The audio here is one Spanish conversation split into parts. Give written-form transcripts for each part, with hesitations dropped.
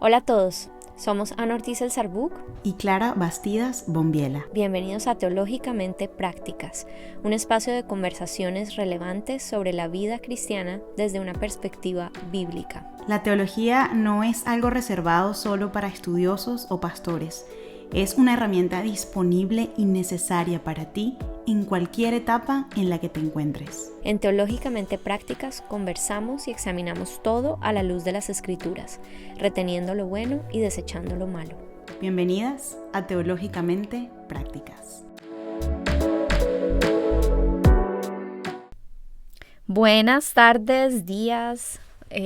Hola a todos, somos Ana Ortiz El Sarbuc y Clara Bastidas Bombiela. Bienvenidos a Teológicamente Prácticas, un espacio de conversaciones relevantes sobre la vida cristiana desde una perspectiva bíblica. La teología no es algo reservado solo para estudiosos o pastores. Es una herramienta disponible y necesaria para ti en cualquier etapa en la que te encuentres. En Teológicamente Prácticas conversamos y examinamos todo a la luz de las Escrituras, reteniendo lo bueno y desechando lo malo. Bienvenidas a Teológicamente Prácticas. Buenas tardes, días,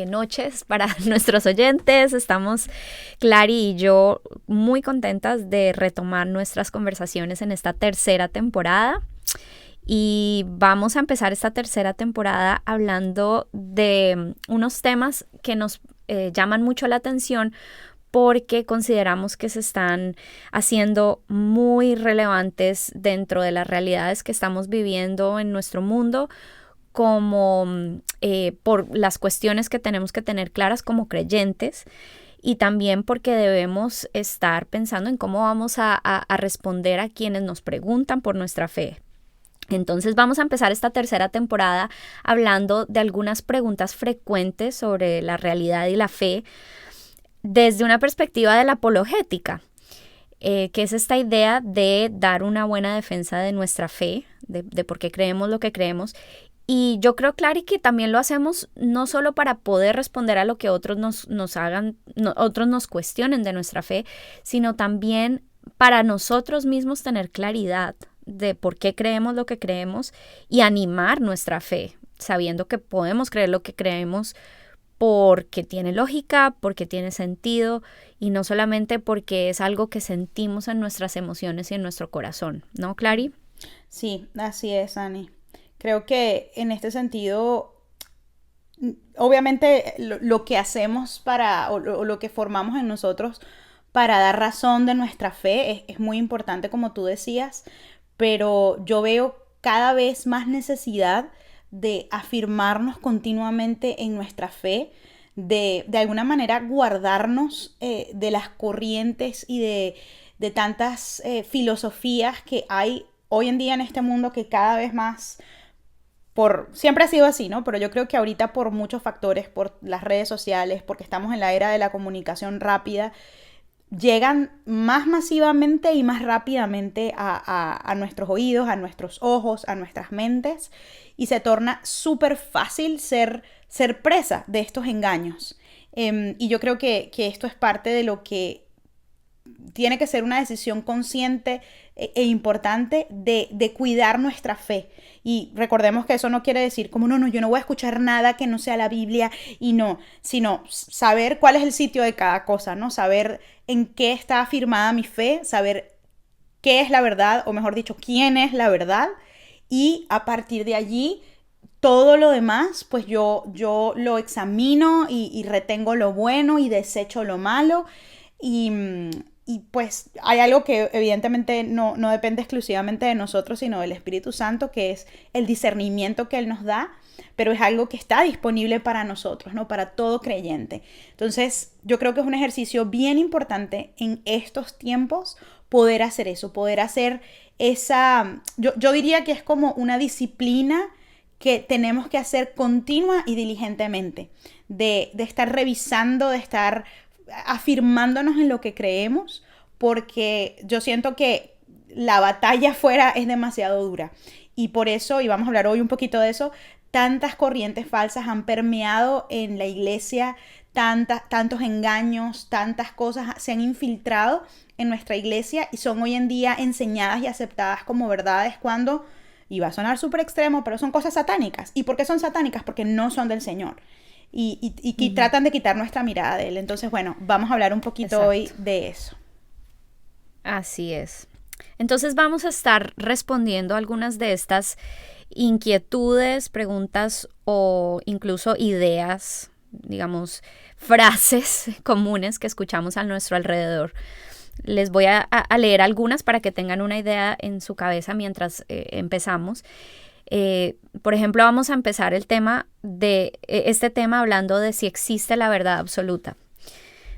noches para nuestros oyentes. Estamos, Clary y yo, muy contentas de retomar nuestras conversaciones en esta tercera temporada. Y vamos a empezar esta tercera temporada hablando de unos temas que nos llaman mucho la atención porque consideramos que se están haciendo muy relevantes dentro de las realidades que estamos viviendo en nuestro mundo, como por las cuestiones que tenemos que tener claras como creyentes y también porque debemos estar pensando en cómo vamos a responder a quienes nos preguntan por nuestra fe. Entonces vamos a empezar esta tercera temporada hablando de algunas preguntas frecuentes sobre la realidad y la fe desde una perspectiva de la apologética, que es esta idea de dar una buena defensa de nuestra fe, de por qué creemos lo que creemos. Y yo creo, Clary, que también lo hacemos no solo para poder responder a lo que otros otros nos cuestionen de nuestra fe, sino también para nosotros mismos tener claridad de por qué creemos lo que creemos y animar nuestra fe, sabiendo que podemos creer lo que creemos porque tiene lógica, porque tiene sentido y no solamente porque es algo que sentimos en nuestras emociones y en nuestro corazón, ¿no, Clary? Sí, así es, Ani. Creo que en este sentido, obviamente lo que hacemos o lo que formamos en nosotros para dar razón de nuestra fe es muy importante, como tú decías, pero yo veo cada vez más necesidad de afirmarnos continuamente en nuestra fe, de alguna manera guardarnos de las corrientes y de tantas filosofías que hay hoy en día en este mundo que cada vez más... Siempre ha sido así, ¿no? Pero yo creo que ahorita por muchos factores, por las redes sociales, porque estamos en la era de la comunicación rápida, llegan más masivamente y más rápidamente a nuestros oídos, a nuestros ojos, a nuestras mentes, y se torna súper fácil ser presa de estos engaños. Y yo creo que esto es parte de lo que tiene que ser una decisión consciente e importante de cuidar nuestra fe. Y recordemos que eso no quiere decir como no, yo no voy a escuchar nada que no sea la Biblia y no, sino saber cuál es el sitio de cada cosa, ¿no? Saber en qué está afirmada mi fe, saber qué es la verdad, o mejor dicho, quién es la verdad, y a partir de allí todo lo demás, pues yo lo examino y retengo lo bueno y desecho lo malo. Y pues hay algo que evidentemente no depende exclusivamente de nosotros, sino del Espíritu Santo, que es el discernimiento que Él nos da, pero es algo que está disponible para nosotros, ¿no? Para todo creyente. Entonces, yo creo que es un ejercicio bien importante en estos tiempos poder hacer eso, poder hacer esa... Yo diría que es como una disciplina que tenemos que hacer continua y diligentemente, de estar revisando, de estar afirmándonos en lo que creemos, porque yo siento que la batalla afuera es demasiado dura y por eso, y vamos a hablar hoy un poquito de eso, tantas corrientes falsas han permeado en la iglesia, tantos engaños, tantas cosas se han infiltrado en nuestra iglesia y son hoy en día enseñadas y aceptadas como verdades cuando, y va a sonar súper extremo, pero son cosas satánicas. ¿Y por qué son satánicas? Porque no son del Señor. Y tratan de quitar nuestra mirada de Él. Entonces, bueno, vamos a hablar un poquito hoy de eso. Así es. Entonces vamos a estar respondiendo a algunas de estas inquietudes, preguntas o incluso ideas, digamos, frases comunes que escuchamos a nuestro alrededor. Les voy a leer algunas para que tengan una idea en su cabeza mientras empezamos. Por ejemplo, vamos a empezar este tema hablando de si existe la verdad absoluta.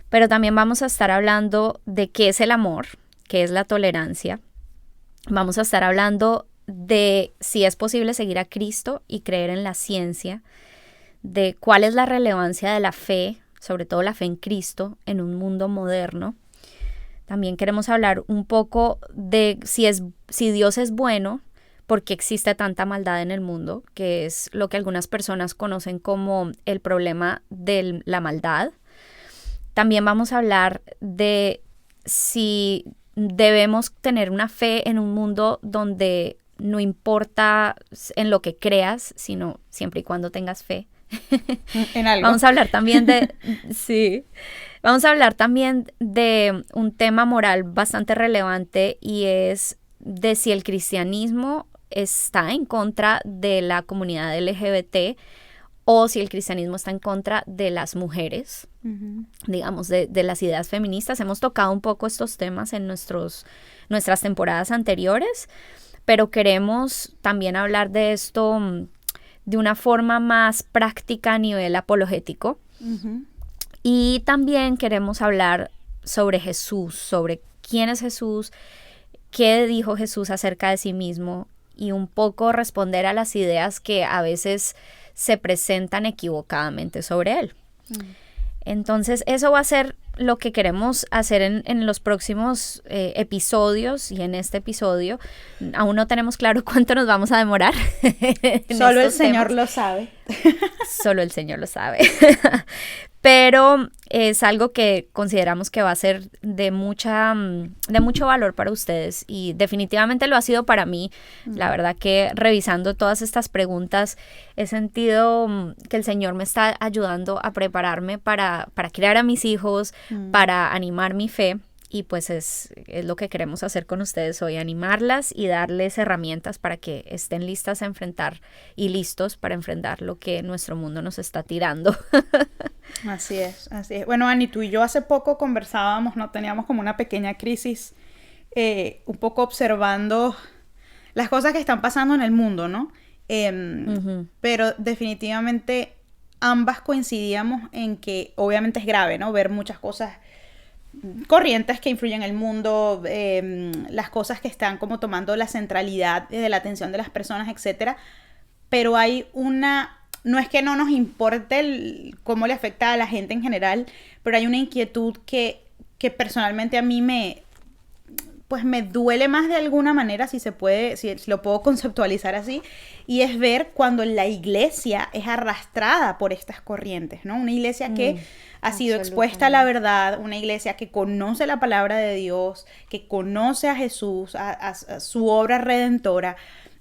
pero también vamos a estar hablando de qué es el amor, qué es la tolerancia. Vamos a estar hablando de si es posible seguir a Cristo y creer en la ciencia, de cuál es la relevancia de la fe, sobre todo la fe en Cristo, en un mundo moderno. También queremos hablar un poco de si Dios es bueno, por qué existe tanta maldad en el mundo, que es lo que algunas personas conocen como el problema de la maldad. También vamos a hablar de si debemos tener una fe en un mundo donde no importa en lo que creas, sino siempre y cuando tengas fe. En algo. Vamos a hablar también sí. Vamos a hablar también de un tema moral bastante relevante y es de si el cristianismo está en contra de la comunidad LGBT o si el cristianismo está en contra de las mujeres, digamos, de las ideas feministas. Hemos tocado un poco estos temas en nuestras temporadas anteriores, pero queremos también hablar de esto de una forma más práctica a nivel apologético. Y también queremos hablar sobre Jesús, sobre quién es Jesús, qué dijo Jesús acerca de sí mismo y un poco responder a las ideas que a veces se presentan equivocadamente sobre él. Entonces, eso va a ser lo que queremos hacer en los próximos episodios y en este episodio. Aún no tenemos claro cuánto nos vamos a demorar. Solo el Señor lo sabe. Solo el Señor lo sabe. Pero es algo que consideramos que va a ser de mucho valor para ustedes y definitivamente lo ha sido para mí. La verdad que revisando todas estas preguntas he sentido que el Señor me está ayudando a prepararme para criar a mis hijos, para animar mi fe. Y pues es lo que queremos hacer con ustedes hoy, animarlas y darles herramientas para que estén listas a enfrentar y listos para enfrentar lo que nuestro mundo nos está tirando. Así es, así es. Bueno, Ani, tú y yo hace poco conversábamos, ¿no? Teníamos como una pequeña crisis, un poco observando las cosas que están pasando en el mundo, ¿no? Pero definitivamente ambas coincidíamos en que obviamente es grave, ¿no? Ver muchas cosas corrientes que influyen en el mundo, las cosas que están como tomando la centralidad de la atención de las personas, etcétera. Pero hay no es que no nos importe cómo le afecta a la gente en general, pero hay una inquietud que personalmente a mí me duele más de alguna manera, si lo puedo conceptualizar así, y es ver cuando la iglesia es arrastrada por estas corrientes, ¿no? Una iglesia que ha sido expuesta a la verdad, una iglesia que conoce la palabra de Dios, que conoce a Jesús, a su obra redentora,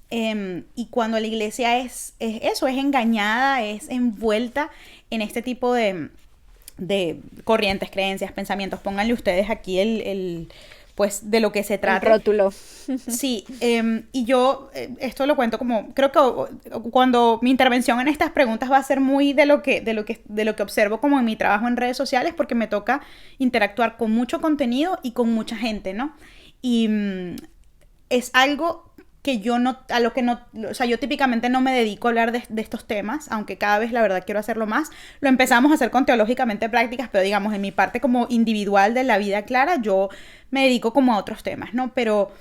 y cuando la iglesia es engañada, es envuelta en este tipo de corrientes, creencias, pensamientos. Pónganle ustedes aquí pues de lo que se trata. El rótulo. Sí, y yo esto lo cuento como, creo que cuando mi intervención en estas preguntas va a ser muy de lo que observo como en mi trabajo en redes sociales, porque me toca interactuar con mucho contenido y con mucha gente, ¿no? Y es algo que yo yo típicamente no me dedico a hablar de estos temas, aunque cada vez la verdad quiero hacerlo más. Lo empezamos a hacer con Teológicamente Prácticas, pero digamos en mi parte como individual de la vida clara, yo me dedico como a otros temas, ¿no? Pero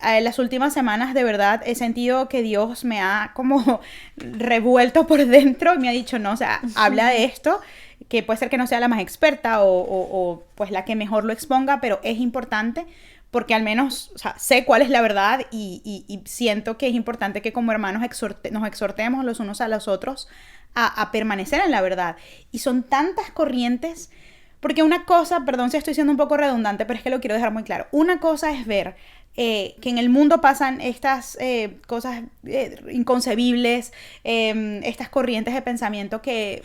en las últimas semanas de verdad he sentido que Dios me ha como revuelto por dentro y me ha dicho, no, o sea, habla de esto, que puede ser que no sea la más experta o pues la que mejor lo exponga, pero es importante porque al menos, o sea, sé cuál es la verdad y siento que es importante que como hermanos nos exhortemos los unos a los otros a permanecer en la verdad. Y son tantas corrientes, porque una cosa, perdón si estoy siendo un poco redundante, pero es que lo quiero dejar muy claro. Una cosa es ver que en el mundo pasan estas cosas inconcebibles, estas corrientes de pensamiento que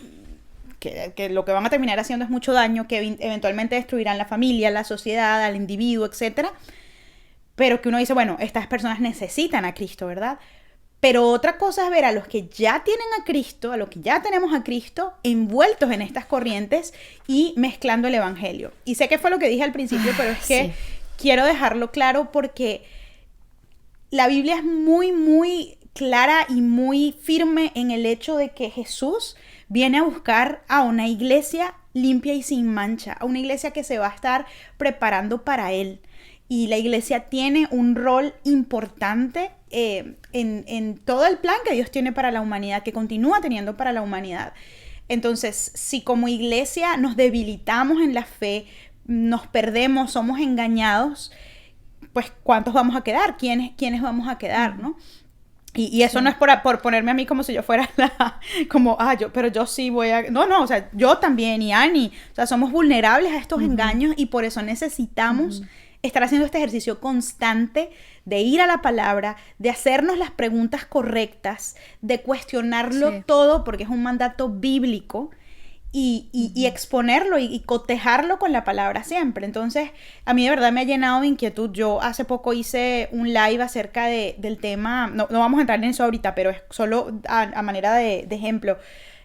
lo que van a terminar haciendo es mucho daño, que eventualmente destruirán la familia, la sociedad, al individuo, etc. Pero que uno dice, bueno, estas personas necesitan a Cristo, ¿verdad? Pero otra cosa es ver a los que ya tienen a Cristo, a los que ya tenemos a Cristo, envueltos en estas corrientes y mezclando el evangelio. Y sé que fue lo que dije al principio, pero es que quiero dejarlo claro porque la Biblia es muy, muy clara y muy firme en el hecho de que Jesús viene a buscar a una iglesia limpia y sin mancha, a una iglesia que se va a estar preparando para Él. Y la iglesia tiene un rol importante en todo el plan que Dios tiene para la humanidad, que continúa teniendo para la humanidad. Entonces, si como iglesia nos debilitamos en la fe, nos perdemos, somos engañados, pues ¿cuántos vamos a quedar? ¿Quiénes vamos a quedar, no? Y eso no es por ponerme a mí como si yo fuera pero yo sí voy a... No, o sea, yo también y Ani, o sea, somos vulnerables a estos engaños y por eso necesitamos estar haciendo este ejercicio constante de ir a la palabra, de hacernos las preguntas correctas, de cuestionarlo todo, porque es un mandato bíblico, y exponerlo y cotejarlo con la palabra siempre. Entonces, a mí de verdad me ha llenado de inquietud. Yo hace poco hice un live acerca del tema, no vamos a entrar en eso ahorita, pero es solo a manera de ejemplo.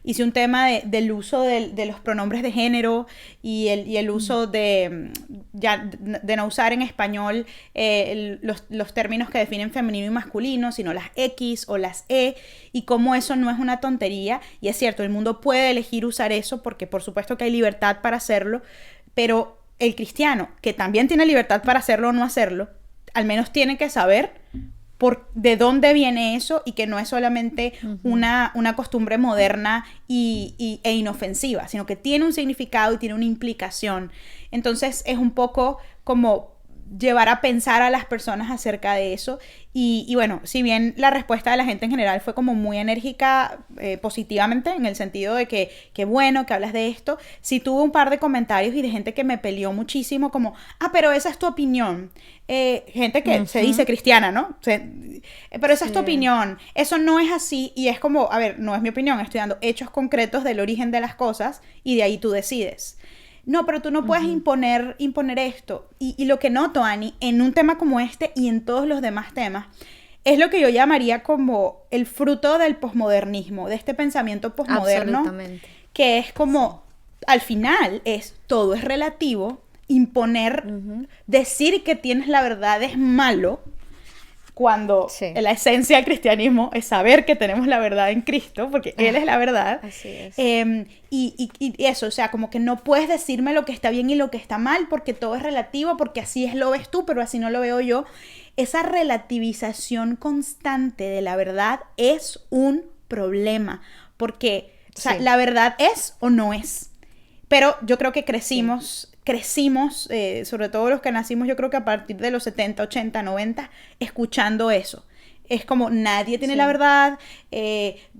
Hice un tema del uso de los pronombres de género y el uso de no usar en español los términos que definen femenino y masculino, sino las X o las E, y cómo eso no es una tontería. Y es cierto, el mundo puede elegir usar eso porque por supuesto que hay libertad para hacerlo, pero el cristiano, que también tiene libertad para hacerlo o no hacerlo, al menos tiene que saber de dónde viene eso y que no es solamente una costumbre moderna e inofensiva, sino que tiene un significado y tiene una implicación. Entonces es un poco como llevar a pensar a las personas acerca de eso y bueno, si bien la respuesta de la gente en general fue como muy enérgica positivamente, en el sentido de que bueno que hablas de esto, sí tuve un par de comentarios y de gente que me peleó muchísimo como, pero esa es tu opinión. Gente que se dice cristiana, ¿no? Pero esa es tu opinión, eso no es así, y es como, a ver, no es mi opinión, estoy dando hechos concretos del origen de las cosas y de ahí tú decides. No, pero tú no puedes imponer esto. Y lo que noto, Ani, en un tema como este y en todos los demás temas, es lo que yo llamaría como el fruto del posmodernismo, de este pensamiento posmoderno, que es como, al final, todo es relativo, imponer, decir que tienes la verdad es malo, cuando la esencia del cristianismo es saber que tenemos la verdad en Cristo, porque Él es la verdad. Así es. Y eso, o sea, como que no puedes decirme lo que está bien y lo que está mal, porque todo es relativo, porque así lo ves tú, pero así no lo veo yo. Esa relativización constante de la verdad es un problema, porque o sea, la verdad es o no es. Pero yo creo que crecimos, sobre todo los que nacimos, yo creo que a partir de los 70, 80, 90, escuchando eso. Es como nadie tiene la verdad,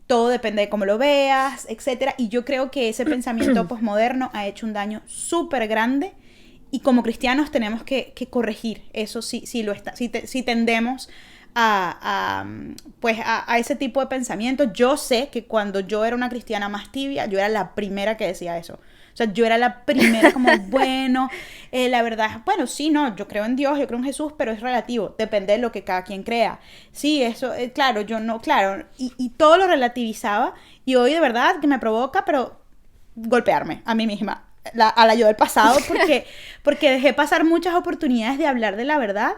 todo depende de cómo lo veas, etc. Y yo creo que ese pensamiento posmoderno ha hecho un daño súper grande y como cristianos tenemos que corregir eso si tendemos a ese tipo de pensamiento. Yo sé que cuando yo era una cristiana más tibia, yo era la primera que decía eso. O sea, yo era la primera como, la verdad, sí, no, yo creo en Dios, yo creo en Jesús, pero es relativo, depende de lo que cada quien crea. Sí, eso, claro, yo no, claro, y todo lo relativizaba, y hoy de verdad que me provoca, pero golpearme a mí misma, a la yo del pasado, porque dejé pasar muchas oportunidades de hablar de la verdad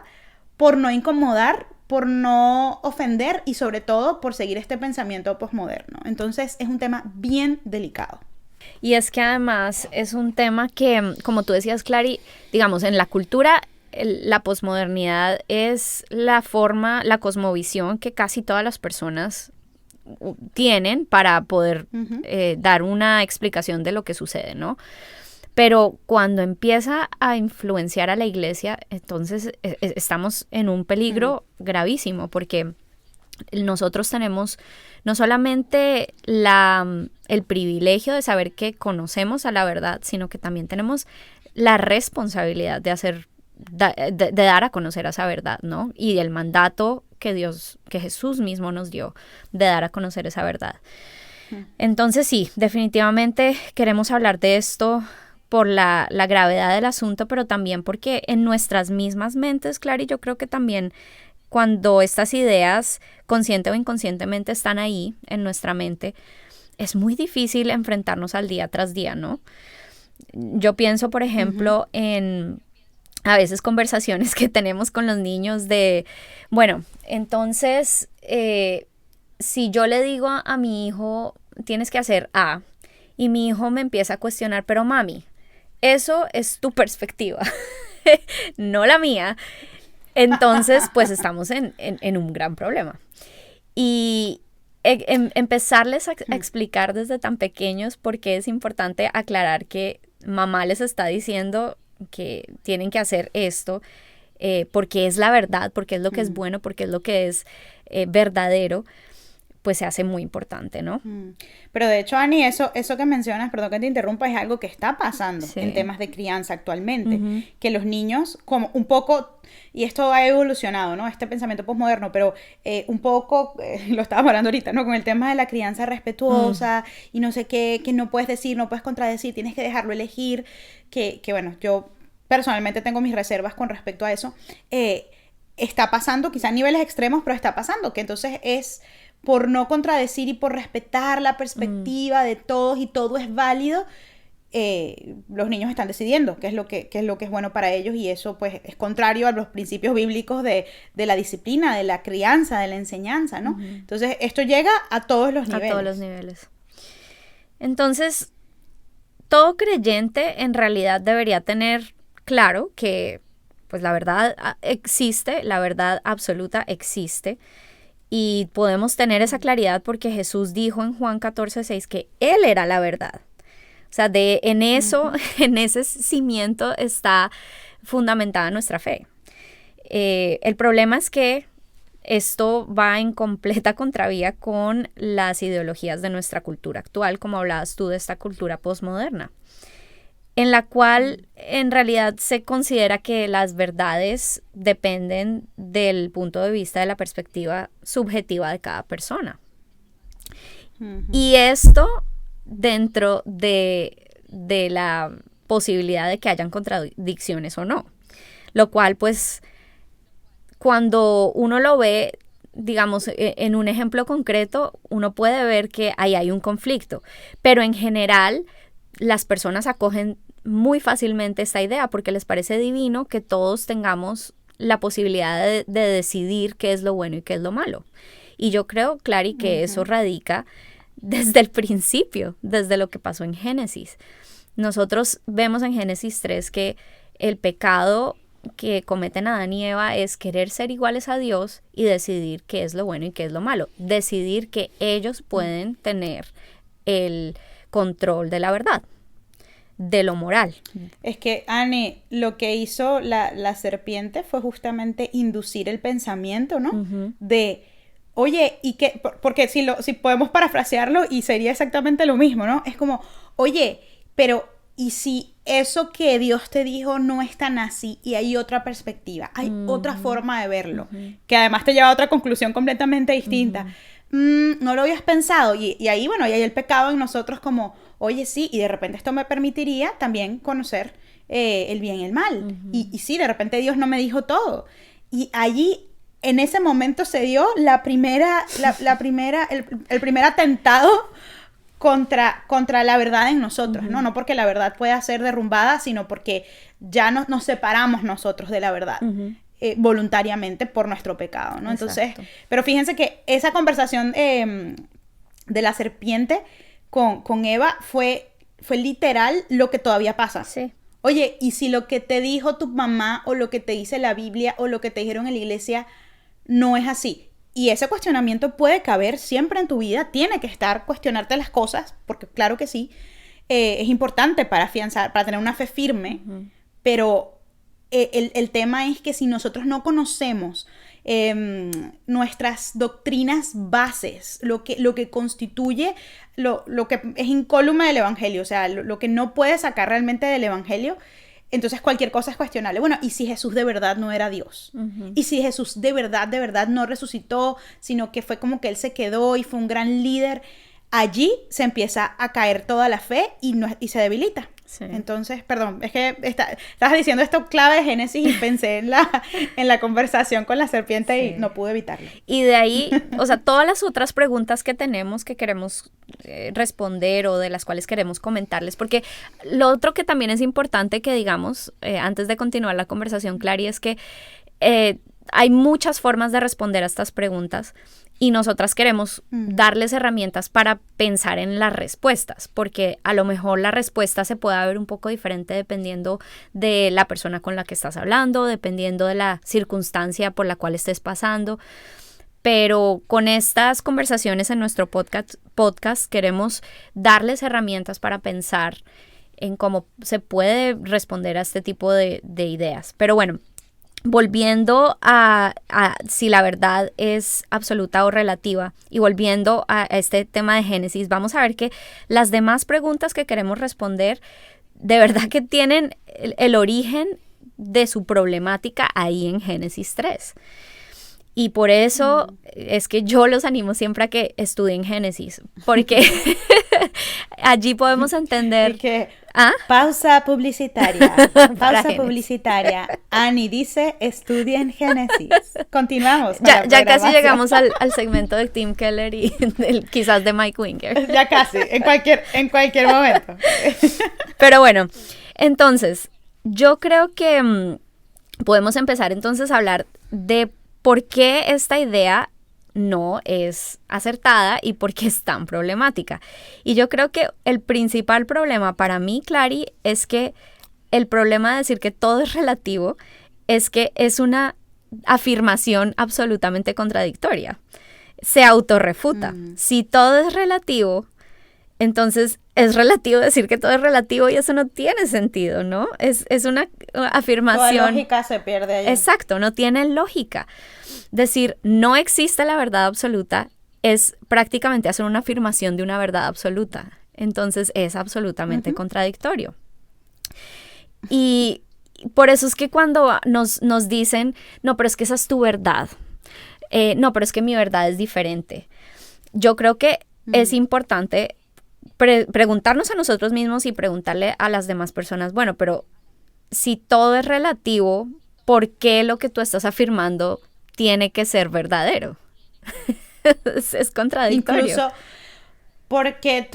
por no incomodar, por no ofender y sobre todo por seguir este pensamiento posmoderno. Entonces es un tema bien delicado. Y es que además es un tema que, como tú decías, Clary, digamos, en la cultura, la posmodernidad es la forma, la cosmovisión que casi todas las personas tienen para poder dar una explicación de lo que sucede, ¿no? Pero cuando empieza a influenciar a la iglesia, entonces estamos en un peligro gravísimo, porque nosotros tenemos no solamente el privilegio de saber que conocemos a la verdad, sino que también tenemos la responsabilidad de dar a conocer esa verdad, ¿no? Y el mandato que Jesús mismo nos dio de dar a conocer esa verdad. Entonces sí, definitivamente queremos hablar de esto por la gravedad del asunto, pero también porque en nuestras mismas mentes, Clary, yo creo que también cuando estas ideas consciente o inconscientemente están ahí en nuestra mente, es muy difícil enfrentarnos al día tras día, ¿no? Yo pienso, por ejemplo, en a veces conversaciones que tenemos con los niños de, bueno, entonces, si yo le digo a mi hijo, tienes que hacer A, Y mi hijo me empieza a cuestionar, pero mami, eso es tu perspectiva, no la mía. Entonces, pues estamos en un gran problema. Y empezarles a explicar desde tan pequeños por qué es importante aclarar que mamá les está diciendo que tienen que hacer esto, porque es la verdad, porque es lo que es bueno, porque es lo que es verdadero, pues se hace muy importante, ¿no? Pero de hecho, Ani, eso que mencionas, perdón que te interrumpa, es algo que está pasando en temas de crianza actualmente, que los niños, como un poco, y esto ha evolucionado, ¿no? Este pensamiento posmoderno, pero un poco, lo estábamos hablando ahorita, ¿no? Con el tema de la crianza respetuosa y no sé qué, que no puedes decir, no puedes contradecir, tienes que dejarlo elegir, que bueno, yo personalmente tengo mis reservas con respecto a eso. Está pasando, quizá a niveles extremos, pero está pasando, que entonces es por no contradecir y por respetar la perspectiva de todos y todo es válido, los niños están decidiendo qué es lo que es bueno para ellos, y eso pues es contrario a los principios bíblicos de la disciplina, de la crianza, de la enseñanza, ¿no? Entonces esto llega a todos los niveles. A todos los niveles. Entonces, todo creyente en realidad debería tener claro que pues la verdad existe, la verdad absoluta existe. Y podemos tener esa claridad porque Jesús dijo en Juan 14:6 que Él era la verdad. O sea, en ese cimiento está fundamentada nuestra fe. El problema es que esto va en completa contravía con las ideologías de nuestra cultura actual, como hablabas tú de esta cultura posmoderna, en la cual en realidad se considera que las verdades dependen del punto de vista, de la perspectiva subjetiva de cada persona. Y esto dentro de la posibilidad de que hayan contradicciones o no. Lo cual, pues, cuando uno lo ve, digamos, en un ejemplo concreto, uno puede ver que ahí hay un conflicto. Pero en general, las personas acogen muy fácilmente esta idea porque les parece divino que todos tengamos la posibilidad de decidir qué es lo bueno y qué es lo malo. Y yo creo, Clary, que eso radica desde el principio, desde lo que pasó en Génesis. Nosotros vemos en Génesis 3 que el pecado que cometen Adán y Eva es querer ser iguales a Dios y decidir qué es lo bueno y qué es lo malo. Decidir que ellos pueden tener el control de la verdad, de lo moral. Es que, Ani, lo que hizo la serpiente fue justamente inducir el pensamiento, ¿no? De, oye, ¿y qué? Porque si podemos parafrasearlo y sería exactamente lo mismo, ¿no? Es como, oye, pero ¿y si eso que Dios te dijo no es tan así y hay otra perspectiva, hay otra forma de verlo, que además te lleva a otra conclusión completamente distinta? No lo habías pensado, y ahí, bueno, y hay el pecado en nosotros como, oye, sí, y de repente esto me permitiría también conocer el bien y el mal, y sí, de repente Dios no me dijo todo, y allí, en ese momento se dio el primer atentado contra la verdad en nosotros, ¿no? No porque la verdad pueda ser derrumbada, sino porque ya nos separamos nosotros de la verdad. Voluntariamente por nuestro pecado, ¿no? Entonces, pero fíjense que esa conversación de la serpiente con Eva fue literal lo que todavía pasa. Sí. Oye, ¿y si lo que te dijo tu mamá o lo que te dice la Biblia o lo que te dijeron en la iglesia no es así? Y ese cuestionamiento puede caber siempre en tu vida, tiene que estar, cuestionarte las cosas, porque claro que sí, es importante para afianzar, para tener una fe firme, pero el tema es que si nosotros no conocemos nuestras doctrinas bases, lo que constituye lo que es incólume del evangelio, o sea, lo que no puede sacar realmente del evangelio, entonces cualquier cosa es cuestionable. Bueno, ¿y si Jesús de verdad no era Dios? ¿Y si Jesús de verdad no resucitó, sino que fue como que Él se quedó y fue un gran líder? Allí se empieza a caer toda la fe y se debilita. Sí. Entonces, perdón, es que estabas diciendo esto clave de Génesis y pensé en la conversación con la serpiente, sí, y no pude evitarlo. Y de ahí, o sea, todas las otras preguntas que tenemos que queremos responder o de las cuales queremos comentarles, porque lo otro que también es importante que digamos, antes de continuar la conversación, Clary, es que hay muchas formas de responder a estas preguntas Y nosotras queremos darles herramientas para pensar en las respuestas, porque a lo mejor la respuesta se puede ver un poco diferente dependiendo de la persona con la que estás hablando, dependiendo de la circunstancia por la cual estés pasando. Pero con estas conversaciones en nuestro podcast queremos darles herramientas para pensar en cómo se puede responder a este tipo de ideas. Pero bueno, volviendo a si la verdad es absoluta o relativa y volviendo a este tema de Génesis, vamos a ver que las demás preguntas que queremos responder de verdad que tienen el origen de su problemática ahí en Génesis 3. Y por eso es que yo los animo siempre a que estudien Génesis, porque allí podemos entender... Pausa publicitaria. Pausa publicitaria. Ani dice, estudien Génesis. Continuamos. Ya casi llegamos al segmento de Tim Keller y quizás de Mike Winger. Ya casi, en cualquier momento. Pero bueno, entonces, yo creo que podemos empezar entonces a hablar de por qué esta idea no es acertada y por qué es tan problemática. Y yo creo que el principal problema para mí, Clary, es que el problema de decir que todo es relativo es que es una afirmación absolutamente contradictoria. Se autorrefuta. Si todo es relativo, entonces es relativo decir que todo es relativo y eso no tiene sentido, ¿no? Es una afirmación... Toda lógica se pierde ahí. Exacto, no tiene lógica. Decir no existe la verdad absoluta es prácticamente hacer una afirmación de una verdad absoluta. Entonces es absolutamente contradictorio. Y por eso es que cuando nos dicen, no, pero es que esa es tu verdad. No, pero es que mi verdad es diferente. Yo creo que es importante preguntarnos a nosotros mismos y preguntarle a las demás personas, bueno, pero si todo es relativo, ¿por qué lo que tú estás afirmando tiene que ser verdadero? Es contradictorio. Incluso porque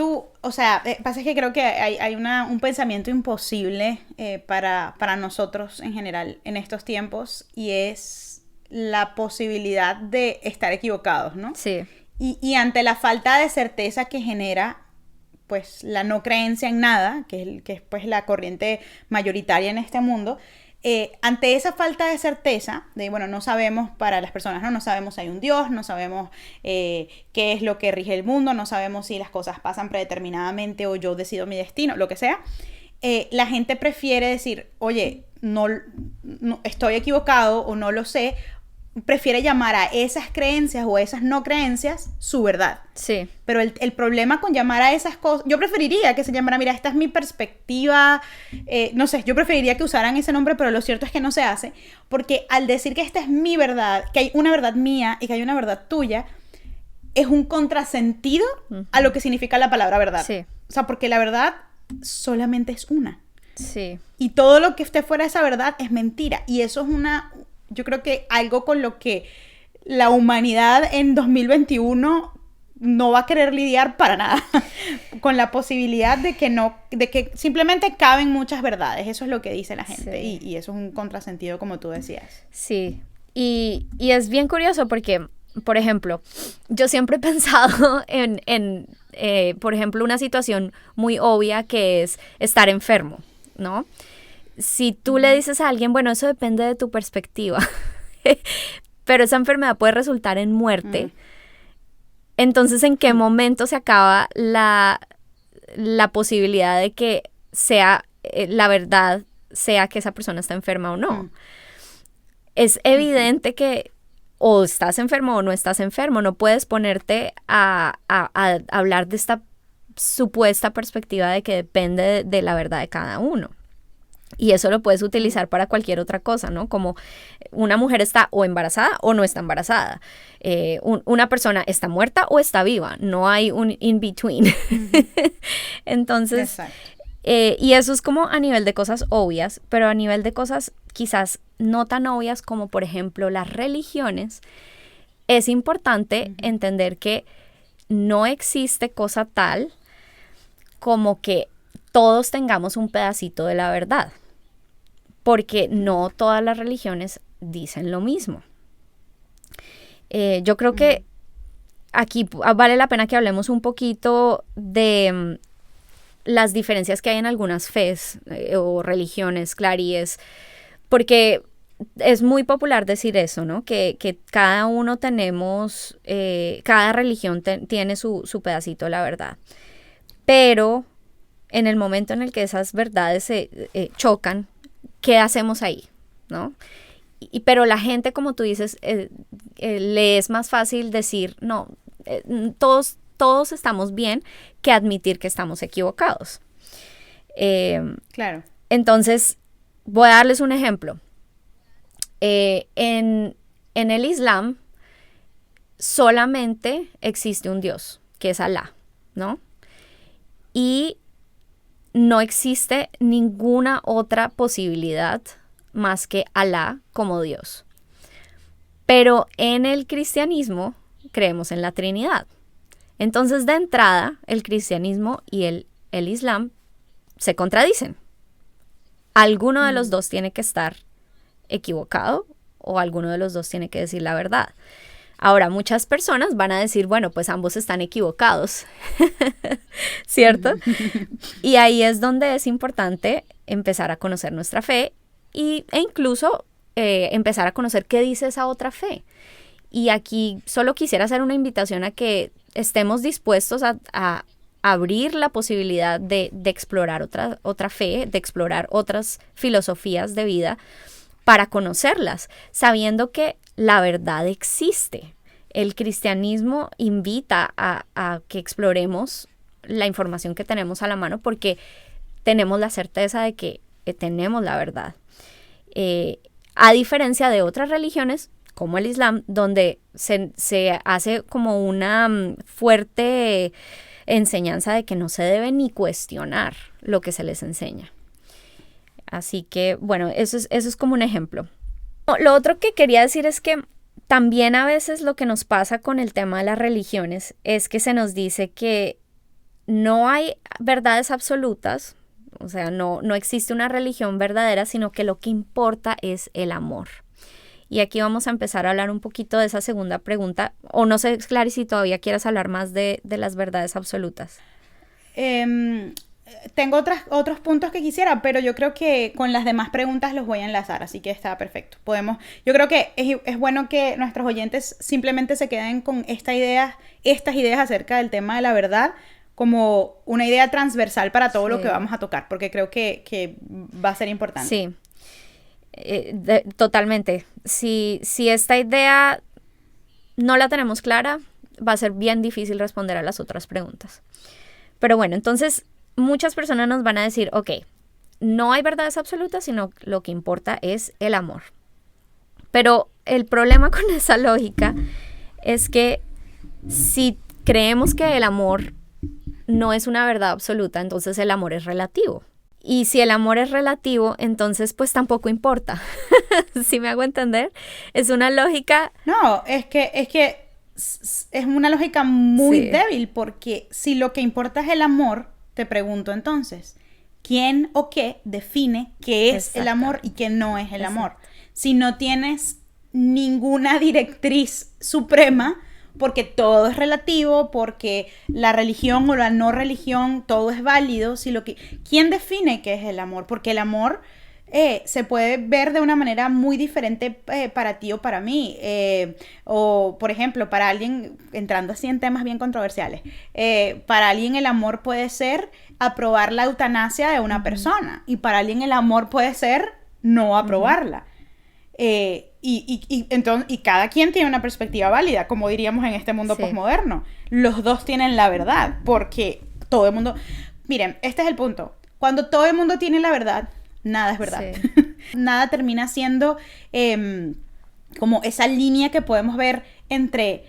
pasa que creo que hay un pensamiento imposible para nosotros en general en estos tiempos, y es la posibilidad de estar equivocados, ¿no? Sí. Y ante la falta de certeza que genera pues la no creencia en nada, que es pues la corriente mayoritaria en este mundo, ante esa falta de certeza, no sabemos para las personas, no sabemos si hay un Dios, no sabemos qué es lo que rige el mundo, no sabemos si las cosas pasan predeterminadamente o yo decido mi destino, lo que sea, la gente prefiere decir, oye, no estoy equivocado o no lo sé, prefiere llamar a esas creencias o a esas no creencias su verdad. Sí. Pero el problema con llamar a esas cosas, yo preferiría que se llamara, mira, esta es mi perspectiva, no sé, yo preferiría que usaran ese nombre, pero lo cierto es que no se hace, porque al decir que esta es mi verdad, que hay una verdad mía y que hay una verdad tuya, es un contrasentido a lo que significa la palabra verdad. Sí. O sea, porque la verdad solamente es una. Sí. Y todo lo que esté fuera de esa verdad es mentira. Y eso es yo creo que algo con lo que la humanidad en 2021 no va a querer lidiar para nada. Con la posibilidad de que simplemente caben muchas verdades. Eso es lo que dice la gente. Sí. Y eso es un contrasentido, como tú decías. Sí. Y es bien curioso porque, por ejemplo, yo siempre he pensado en por ejemplo, una situación muy obvia que es estar enfermo, ¿no? Si tú le dices a alguien, bueno, eso depende de tu perspectiva, pero esa enfermedad puede resultar en muerte, entonces, ¿en qué momento se acaba la posibilidad de que sea la verdad, sea que esa persona está enferma o no? Es evidente que o estás enfermo o no estás enfermo, no puedes ponerte a hablar de esta supuesta perspectiva de que depende de la verdad de cada uno. Y eso lo puedes utilizar para cualquier otra cosa, ¿no? Como una mujer está o embarazada o no está embarazada. Una persona está muerta o está viva. No hay un in-between. Entonces, y eso es como a nivel de cosas obvias, pero a nivel de cosas quizás no tan obvias como, por ejemplo, las religiones, es importante entender que no existe cosa tal como que todos tengamos un pedacito de la verdad, porque no todas las religiones dicen lo mismo. Yo creo que aquí vale la pena que hablemos un poquito de las diferencias que hay en algunas fes o religiones, claríes, porque es muy popular decir eso, ¿no? Que cada uno tenemos, cada religión tiene su pedacito de la verdad. Pero en el momento en el que esas verdades se chocan, ¿qué hacemos ahí? ¿No? Pero la gente, como tú dices, le es más fácil decir, no, todos estamos bien, que admitir que estamos equivocados. Claro. Entonces, voy a darles un ejemplo. En el Islam solamente existe un Dios, que es Alá, ¿no? Y no existe ninguna otra posibilidad más que Alá como Dios. Pero en el cristianismo creemos en la Trinidad. Entonces, de entrada, el cristianismo y el Islam se contradicen. Alguno de los dos tiene que estar equivocado o alguno de los dos tiene que decir la verdad. Ahora, muchas personas van a decir, bueno, pues ambos están equivocados, ¿cierto? Y ahí es donde es importante empezar a conocer nuestra fe e incluso empezar a conocer qué dice esa otra fe. Y aquí solo quisiera hacer una invitación a que estemos dispuestos a abrir la posibilidad de explorar otra fe, de explorar otras filosofías de vida para conocerlas, sabiendo que la verdad existe. El cristianismo invita a que exploremos la información que tenemos a la mano porque tenemos la certeza de que tenemos la verdad. A diferencia de otras religiones, como el Islam, donde se hace como una fuerte enseñanza de que no se debe ni cuestionar lo que se les enseña. Así que, bueno, eso es como un ejemplo. Lo otro que quería decir es que también a veces lo que nos pasa con el tema de las religiones es que se nos dice que no hay verdades absolutas, o sea, no existe una religión verdadera, sino que lo que importa es el amor. Y aquí vamos a empezar a hablar un poquito de esa segunda pregunta, o no sé, Clary, si todavía quieres hablar más de las verdades absolutas. Tengo otros puntos que quisiera, pero yo creo que con las demás preguntas los voy a enlazar, así que está perfecto. Yo creo que es bueno que nuestros oyentes simplemente se queden con estas ideas acerca del tema de la verdad como una idea transversal para todo lo que vamos a tocar, porque creo que va a ser importante. Sí, totalmente. Si esta idea no la tenemos clara, va a ser bien difícil responder a las otras preguntas. Pero bueno, entonces muchas personas nos van a decir, ok, no hay verdades absolutas, sino lo que importa es el amor. Pero el problema con esa lógica es que si creemos que el amor no es una verdad absoluta, entonces el amor es relativo. Y si el amor es relativo, entonces pues tampoco importa. ¿Sí me hago entender? Es una lógica... No, es que es una lógica muy débil, porque si lo que importa es el amor, te pregunto entonces, ¿quién o qué define qué es el amor y qué no es el amor? Si no tienes ninguna directriz suprema, porque todo es relativo, porque la religión o la no religión, todo es válido, ¿quién define qué es el amor? Porque el amor se puede ver de una manera muy diferente para ti o para mí. O, por ejemplo, para alguien, entrando así en temas bien controversiales, para alguien el amor puede ser aprobar la eutanasia de una persona, y para alguien el amor puede ser no aprobarla. Y cada quien tiene una perspectiva válida, como diríamos en este mundo posmoderno. Los dos tienen la verdad, porque todo el mundo... Miren, este es el punto. Cuando todo el mundo tiene la verdad, nada es verdad. Sí. Nada termina siendo como esa línea que podemos ver que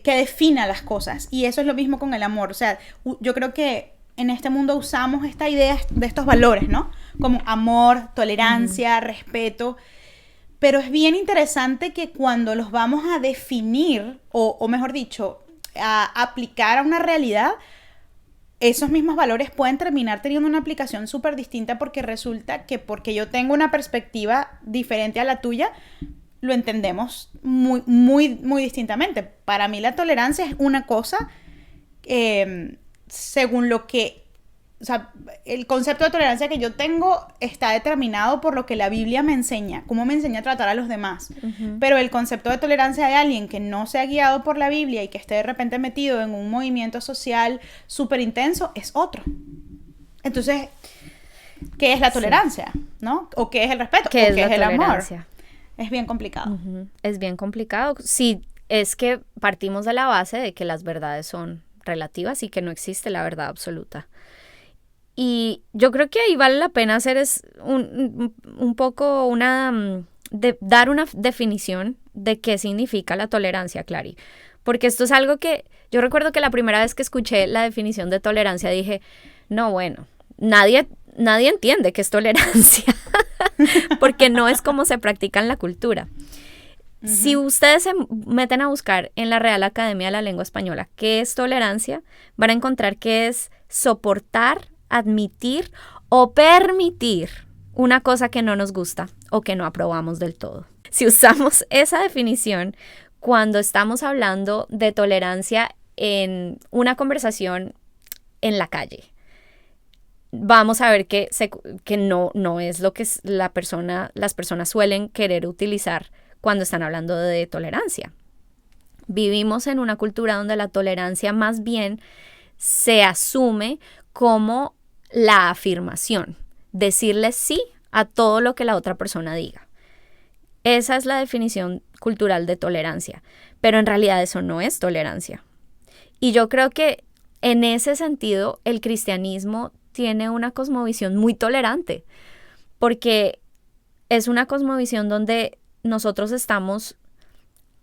defina las cosas. Y eso es lo mismo con el amor. O sea, yo creo que en este mundo usamos esta idea de estos valores, ¿no? Como amor, tolerancia, respeto. Pero es bien interesante que cuando los vamos a definir, o mejor dicho, a aplicar a una realidad, esos mismos valores pueden terminar teniendo una aplicación súper distinta, porque resulta que porque yo tengo una perspectiva diferente a la tuya, lo entendemos muy, muy, muy distintamente. Para mí la tolerancia es una cosa según lo que, o sea, el concepto de tolerancia que yo tengo está determinado por lo que la Biblia me enseña, cómo me enseña a tratar a los demás. Pero el concepto de tolerancia de alguien que no se ha guiado por la Biblia y que esté de repente metido en un movimiento social súper intenso es otro. Entonces, ¿qué es la tolerancia? ¿No? ¿O qué es el respeto? ¿Qué es qué es el amor? tolerancia? Es bien complicado. Es bien complicado. Sí, es que partimos de la base de que las verdades son relativas y que no existe la verdad absoluta. Y yo creo que ahí vale la pena hacer es un poco dar una definición de qué significa la tolerancia, Clary. Porque esto es algo que yo recuerdo que la primera vez que escuché la definición de tolerancia dije, no, bueno, nadie entiende qué es tolerancia, porque no es como se practica en la cultura. Si ustedes se meten a buscar en la Real Academia de la Lengua Española qué es tolerancia, van a encontrar que es soportar, admitir o permitir una cosa que no nos gusta o que no aprobamos del todo. Si usamos esa definición cuando estamos hablando de tolerancia en una conversación en la calle, vamos a ver que no es lo que las personas suelen querer utilizar cuando están hablando de tolerancia. Vivimos en una cultura donde la tolerancia más bien se asume como la afirmación, decirle sí a todo lo que la otra persona diga. Esa es la definición cultural de tolerancia, pero en realidad eso no es tolerancia. Y yo creo que en ese sentido el cristianismo tiene una cosmovisión muy tolerante, porque es una cosmovisión donde nosotros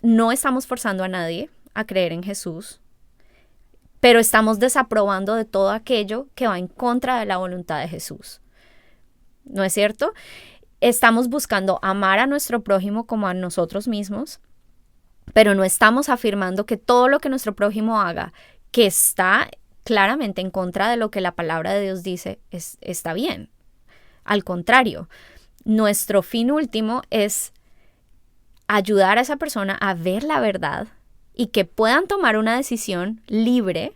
no estamos forzando a nadie a creer en Jesús, pero estamos desaprobando de todo aquello que va en contra de la voluntad de Jesús. ¿No es cierto? Estamos buscando amar a nuestro prójimo como a nosotros mismos, pero no estamos afirmando que todo lo que nuestro prójimo haga, que está claramente en contra de lo que la palabra de Dios dice, está bien. Al contrario, nuestro fin último es ayudar a esa persona a ver la verdad y que puedan tomar una decisión libre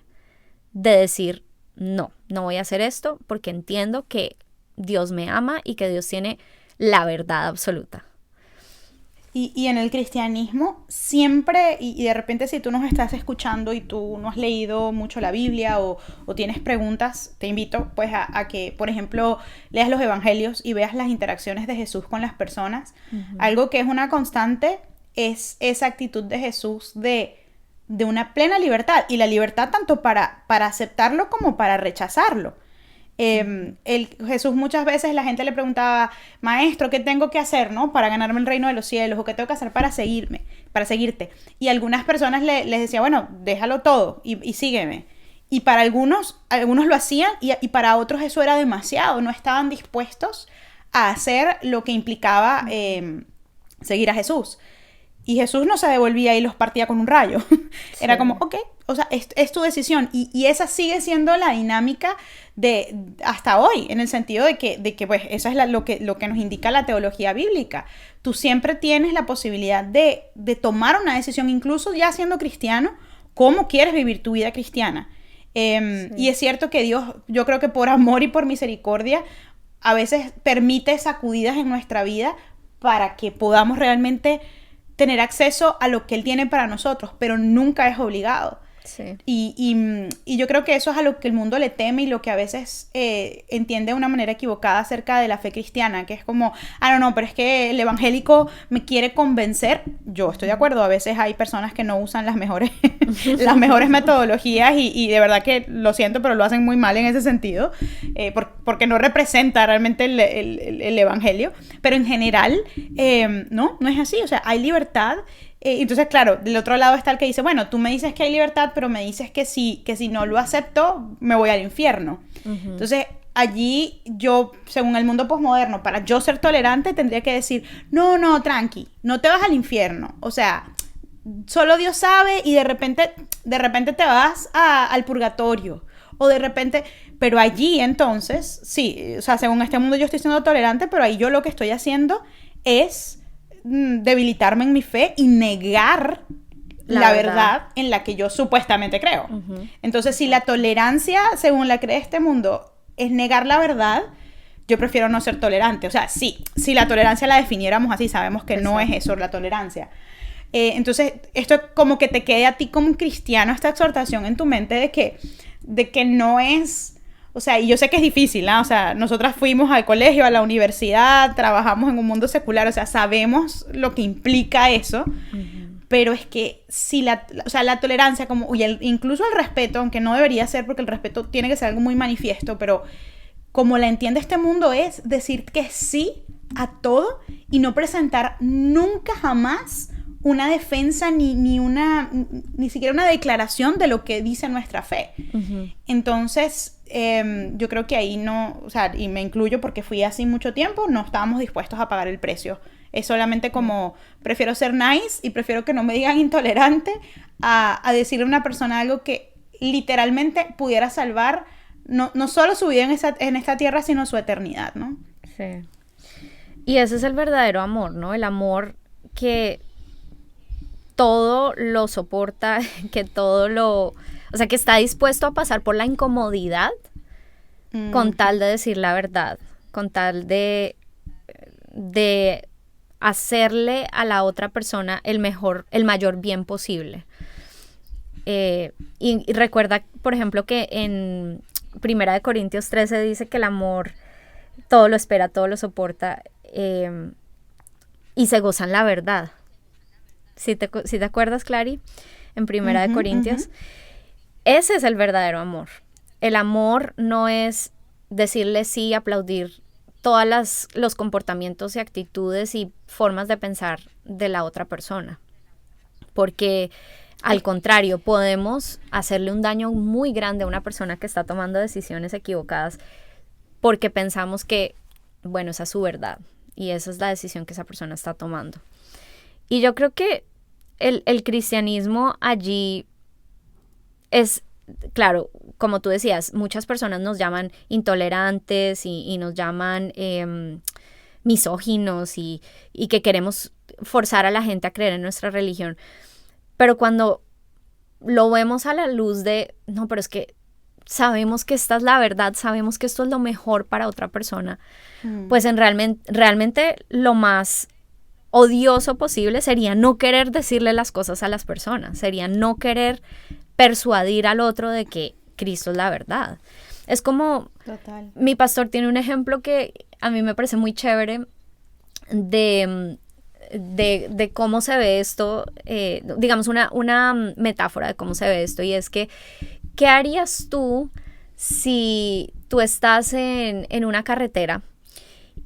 de decir, no voy a hacer esto porque entiendo que Dios me ama y que Dios tiene la verdad absoluta. Y en el cristianismo siempre, y de repente si tú nos estás escuchando y tú no has leído mucho la Biblia o tienes preguntas, te invito pues a que, por ejemplo, leas los evangelios y veas las interacciones de Jesús con las personas. Algo que es una constante es esa actitud de Jesús de una plena libertad, y la libertad tanto para aceptarlo como para rechazarlo. Jesús muchas veces la gente le preguntaba, maestro, ¿qué tengo que hacer, no, para ganarme el reino de los cielos? ¿O qué tengo que hacer para seguirte? Y algunas personas les decía, bueno, déjalo todo y sígueme. Y para algunos lo hacían y para otros eso era demasiado. No estaban dispuestos a hacer lo que implicaba seguir a Jesús. Y Jesús no se devolvía y los partía con un rayo. Sí. Era como, ok, o sea, es tu decisión. Y esa sigue siendo la dinámica de hasta hoy, en el sentido de que pues, eso es lo que nos indica la teología bíblica. Tú siempre tienes la posibilidad de tomar una decisión, incluso ya siendo cristiano, cómo quieres vivir tu vida cristiana. Sí. Y es cierto que Dios, yo creo que por amor y por misericordia, a veces permite sacudidas en nuestra vida para que podamos realmente tener acceso a lo que Él tiene para nosotros, pero nunca es obligado. Sí. Y yo creo que eso es a lo que el mundo le teme y lo que a veces entiende de una manera equivocada acerca de la fe cristiana, que es como, no, pero es que el evangélico me quiere convencer. Yo estoy de acuerdo, a veces hay personas que no usan las mejores metodologías y de verdad que lo siento, pero lo hacen muy mal en ese sentido, porque no representa realmente el evangelio, pero en general no es así, o sea, hay libertad. Entonces, claro, del otro lado está el que dice, bueno, tú me dices que hay libertad, pero me dices que si no lo acepto, me voy al infierno. Uh-huh. Entonces, allí yo, según el mundo posmoderno, para yo ser tolerante, tendría que decir, no, tranqui, no te vas al infierno. O sea, solo Dios sabe y de repente te vas al purgatorio. O de repente, pero allí entonces, sí, o sea, según este mundo yo estoy siendo tolerante, pero ahí yo lo que estoy haciendo es debilitarme en mi fe y negar la verdad en la que yo supuestamente creo. Entonces, si la tolerancia, según la cree este mundo, es negar la verdad, yo prefiero no ser tolerante. O sea, sí, si la tolerancia la definiéramos así, sabemos que no es eso la tolerancia. Entonces, esto es como que te quede a ti como un cristiano esta exhortación en tu mente de que no es... O sea, y yo sé que es difícil, ¿no? O sea, nosotras fuimos al colegio, a la universidad, trabajamos en un mundo secular, o sea, sabemos lo que implica eso, pero es que si la tolerancia, como, incluso el respeto, aunque no debería ser, porque el respeto tiene que ser algo muy manifiesto, pero como la entiende este mundo es decir que sí a todo y no presentar nunca jamás una defensa ni siquiera una declaración de lo que dice nuestra fe. Entonces, yo creo que ahí no, o sea, y me incluyo porque fui así mucho tiempo, no estábamos dispuestos a pagar el precio. Es solamente como, prefiero ser nice y prefiero que no me digan intolerante a decirle a una persona algo que literalmente pudiera salvar no solo su vida en esta tierra, sino su eternidad, ¿no? Sí. Y ese es el verdadero amor, ¿no? El amor que todo lo soporta, que todo lo... O sea, que está dispuesto a pasar por la incomodidad con tal de decir la verdad, con tal de hacerle a la otra persona el mayor bien posible. Y recuerda, por ejemplo, que en 1 Corintios 13 dice que el amor todo lo espera, todo lo soporta, y se goza en la verdad. ¿Sí te acuerdas, Clary? En 1 Corintios. Ese es el verdadero amor. El amor no es decirle sí y aplaudir todos los comportamientos y actitudes y formas de pensar de la otra persona. Porque, al contrario, podemos hacerle un daño muy grande a una persona que está tomando decisiones equivocadas porque pensamos que, bueno, esa es su verdad y esa es la decisión que esa persona está tomando. Y yo creo que el cristianismo allí es, claro, como tú decías, muchas personas nos llaman intolerantes y nos llaman misóginos y que queremos forzar a la gente a creer en nuestra religión. Pero cuando lo vemos a la luz de, no, pero es que sabemos que esta es la verdad, sabemos que esto es lo mejor para otra persona, pues realmente lo más odioso posible sería no querer decirle las cosas a las personas, sería no querer persuadir al otro de que Cristo es la verdad. Es como, total. Mi pastor tiene un ejemplo que a mí me parece muy chévere de cómo se ve esto, digamos una metáfora de cómo se ve esto, y es que, ¿qué harías tú si tú estás en una carretera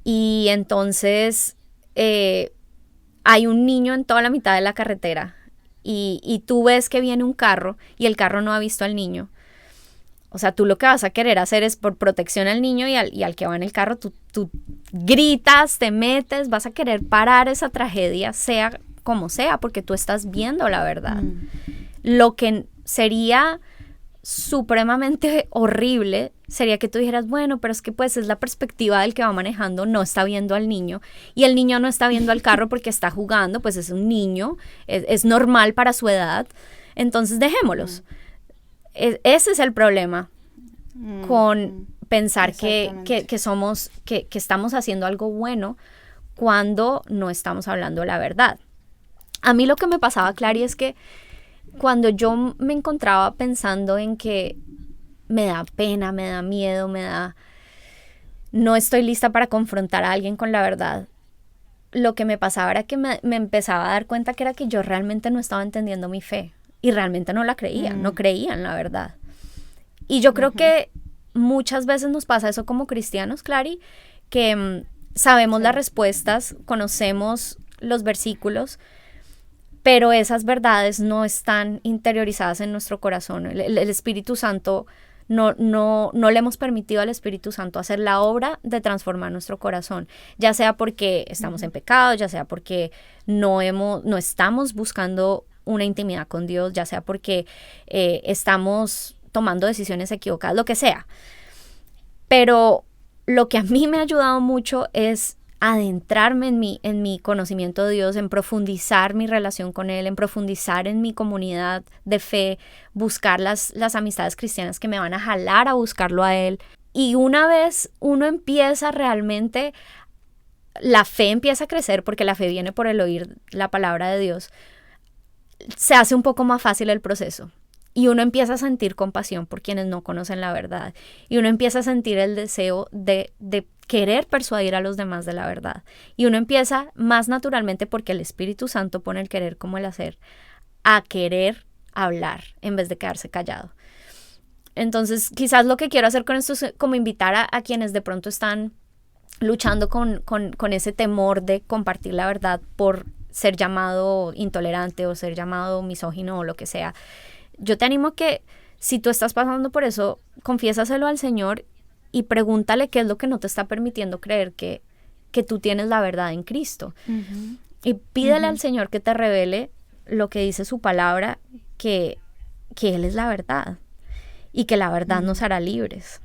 y entonces hay un niño en toda la mitad de la carretera y tú ves que viene un carro y el carro no ha visto al niño? O sea, tú lo que vas a querer hacer es, por protección al niño y al que va en el carro, tú gritas, te metes, vas a querer parar esa tragedia, sea como sea, porque tú estás viendo la verdad. Lo que sería supremamente horrible sería que tú dijeras, bueno, pero es que pues es la perspectiva del que va manejando, no está viendo al niño, y el niño no está viendo al carro porque está jugando, pues es un niño, es normal para su edad, entonces dejémoslos. Ese es el problema con pensar que estamos haciendo algo bueno cuando no estamos hablando la verdad. A mí lo que me pasaba, Clary, es que cuando yo me encontraba pensando en que me da pena, me da miedo, no estoy lista para confrontar a alguien con la verdad, lo que me pasaba era que me empezaba a dar cuenta que era que yo realmente no estaba entendiendo mi fe y realmente no la creía, no creía en la verdad. Y yo creo que muchas veces nos pasa eso como cristianos, Clary, que sabemos las respuestas, conocemos los versículos, pero esas verdades no están interiorizadas en nuestro corazón. El Espíritu Santo, no le hemos permitido al Espíritu Santo hacer la obra de transformar nuestro corazón, ya sea porque estamos en pecado, ya sea porque no estamos buscando una intimidad con Dios, ya sea porque estamos tomando decisiones equivocadas, lo que sea. Pero lo que a mí me ha ayudado mucho es adentrarme en mi conocimiento de Dios, en profundizar mi relación con Él, en profundizar en mi comunidad de fe, buscar las amistades cristianas que me van a jalar a buscarlo a Él. Y una vez uno empieza realmente, la fe empieza a crecer, porque la fe viene por el oír la palabra de Dios, se hace un poco más fácil el proceso. Y uno empieza a sentir compasión por quienes no conocen la verdad. Y uno empieza a sentir el deseo de querer persuadir a los demás de la verdad. Y uno empieza más naturalmente, porque el Espíritu Santo pone el querer como el hacer, a querer hablar en vez de quedarse callado. Entonces, quizás lo que quiero hacer con esto es como invitar a quienes de pronto están luchando con ese temor de compartir la verdad por ser llamado intolerante o ser llamado misógino o lo que sea. Yo te animo a que, si tú estás pasando por eso, confiésaselo al Señor y pregúntale qué es lo que no te está permitiendo creer que tú tienes la verdad en Cristo. Uh-huh. Y pídele al Señor que te revele lo que dice su palabra, que Él es la verdad y que la verdad nos hará libres.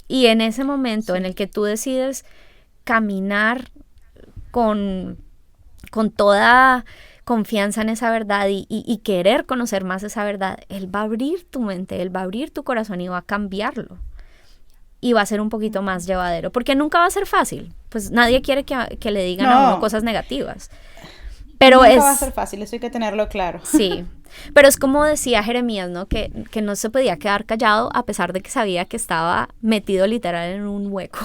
Y en ese momento en el que tú decides caminar con toda confianza en esa verdad y querer conocer más esa verdad, Él va a abrir tu mente, Él va a abrir tu corazón y va a cambiarlo. Y va a ser un poquito más llevadero, porque nunca va a ser fácil. Pues nadie quiere que le digan a uno cosas negativas. Pero nunca va a ser fácil, eso hay que tenerlo claro. Sí, pero es como decía Jeremías, ¿no? Que no se podía quedar callado a pesar de que sabía que estaba metido literal en un hueco.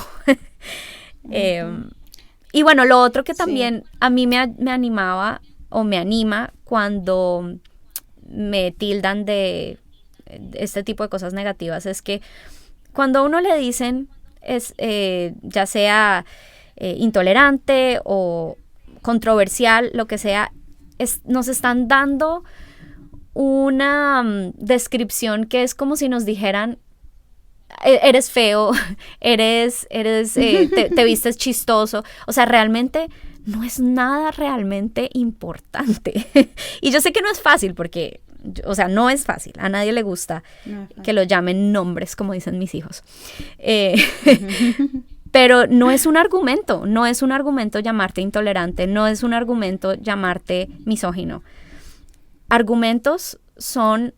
Y bueno, lo otro que también a mí me animaba o me anima cuando me tildan de este tipo de cosas negativas es que cuando a uno le dicen ya sea intolerante o controversial, lo que sea, nos están dando una descripción que es como si nos dijeran: eres feo, te vistes chistoso. O sea, realmente no es nada realmente importante. Y yo sé que no es fácil porque, o sea, no es fácil. A nadie le gusta que lo llamen nombres, como dicen mis hijos. Pero no es un argumento llamarte intolerante, no es un argumento llamarte misógino. Argumentos son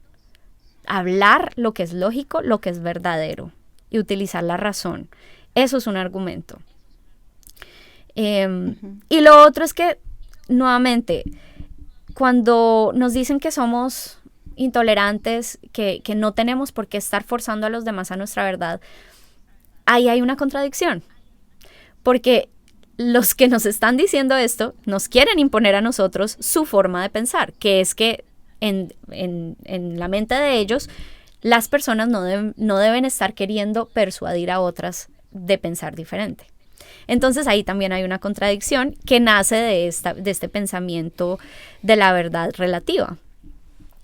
hablar lo que es lógico, lo que es verdadero y utilizar la razón. Eso es un argumento. Y lo otro es que, nuevamente, cuando nos dicen que somos intolerantes, que no tenemos por qué estar forzando a los demás a nuestra verdad, ahí hay una contradicción. Porque los que nos están diciendo esto nos quieren imponer a nosotros su forma de pensar, que es que en la mente de ellos, las personas no deben estar queriendo persuadir a otras de pensar diferente. Entonces ahí también hay una contradicción que nace de este pensamiento de la verdad relativa.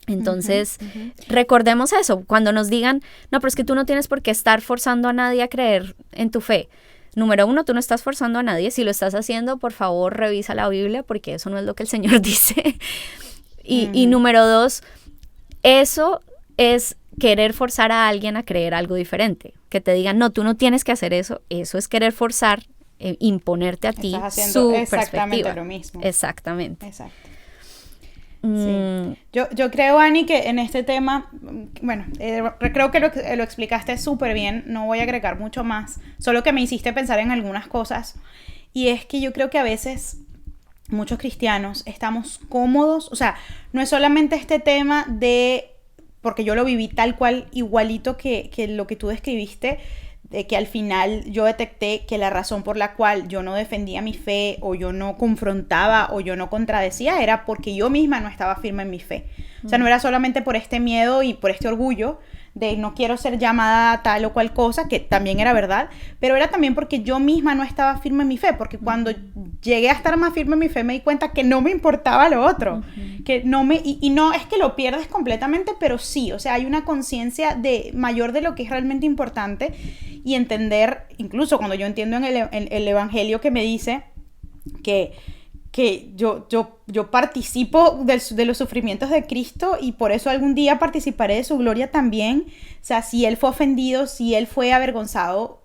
Entonces, recordemos eso. Cuando nos digan, no, pero es que tú no tienes por qué estar forzando a nadie a creer en tu fe. Número uno, tú no estás forzando a nadie. Si lo estás haciendo, por favor, revisa la Biblia, porque eso no es lo que el Señor dice. Y número dos, eso es querer forzar a alguien a creer algo diferente. Que te digan, no, tú no tienes que hacer eso. Eso es querer forzar, imponerte a ti su perspectiva. Lo mismo. Exactamente. Exacto. Sí. Yo creo, Ani, que en este tema, bueno, creo que lo explicaste súper bien, no voy a agregar mucho más, solo que me hiciste pensar en algunas cosas, y es que yo creo que a veces muchos cristianos estamos cómodos, o sea, no es solamente este tema de, porque yo lo viví tal cual, igualito que lo que tú describiste, de que al final yo detecté que la razón por la cual yo no defendía mi fe o yo no confrontaba o yo no contradecía era porque yo misma no estaba firme en mi fe. O sea, no era solamente por este miedo y por este orgullo de no quiero ser llamada tal o cual cosa, que también era verdad, pero era también porque yo misma no estaba firme en mi fe, porque cuando llegué a estar más firme en mi fe me di cuenta que no me importaba lo otro, que no me, y no es que lo pierdes completamente, pero sí, o sea, hay una conciencia mayor de lo que es realmente importante y entender, incluso cuando yo entiendo en el evangelio que me dice que yo participo de los sufrimientos de Cristo y por eso algún día participaré de su gloria también. O sea, si Él fue ofendido, si Él fue avergonzado,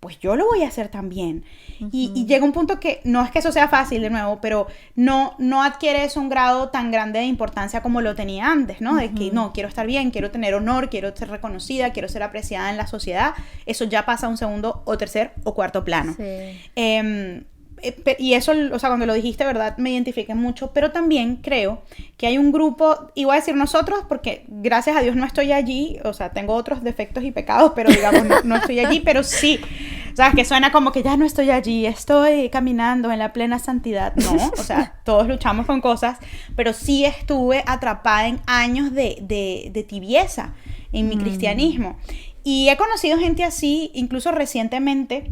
pues yo lo voy a hacer también. Y llega un punto que no es que eso sea fácil de nuevo, pero no adquiere eso un grado tan grande de importancia como lo tenía antes, ¿no? De que no, quiero estar bien, quiero tener honor, quiero ser reconocida, quiero ser apreciada en la sociedad. Eso ya pasa a un segundo o tercer o cuarto plano. Sí. Y eso, o sea, cuando lo dijiste, ¿verdad? Me identifiqué mucho, pero también creo que hay un grupo, y voy a decir nosotros, porque gracias a Dios no estoy allí, o sea, tengo otros defectos y pecados, pero digamos, no estoy allí, pero sí, ¿sabes? Que suena como que ya no estoy allí, estoy caminando en la plena santidad, no, o sea, todos luchamos con cosas, pero sí estuve atrapada en años de tibieza en mi cristianismo, y he conocido gente así, incluso recientemente,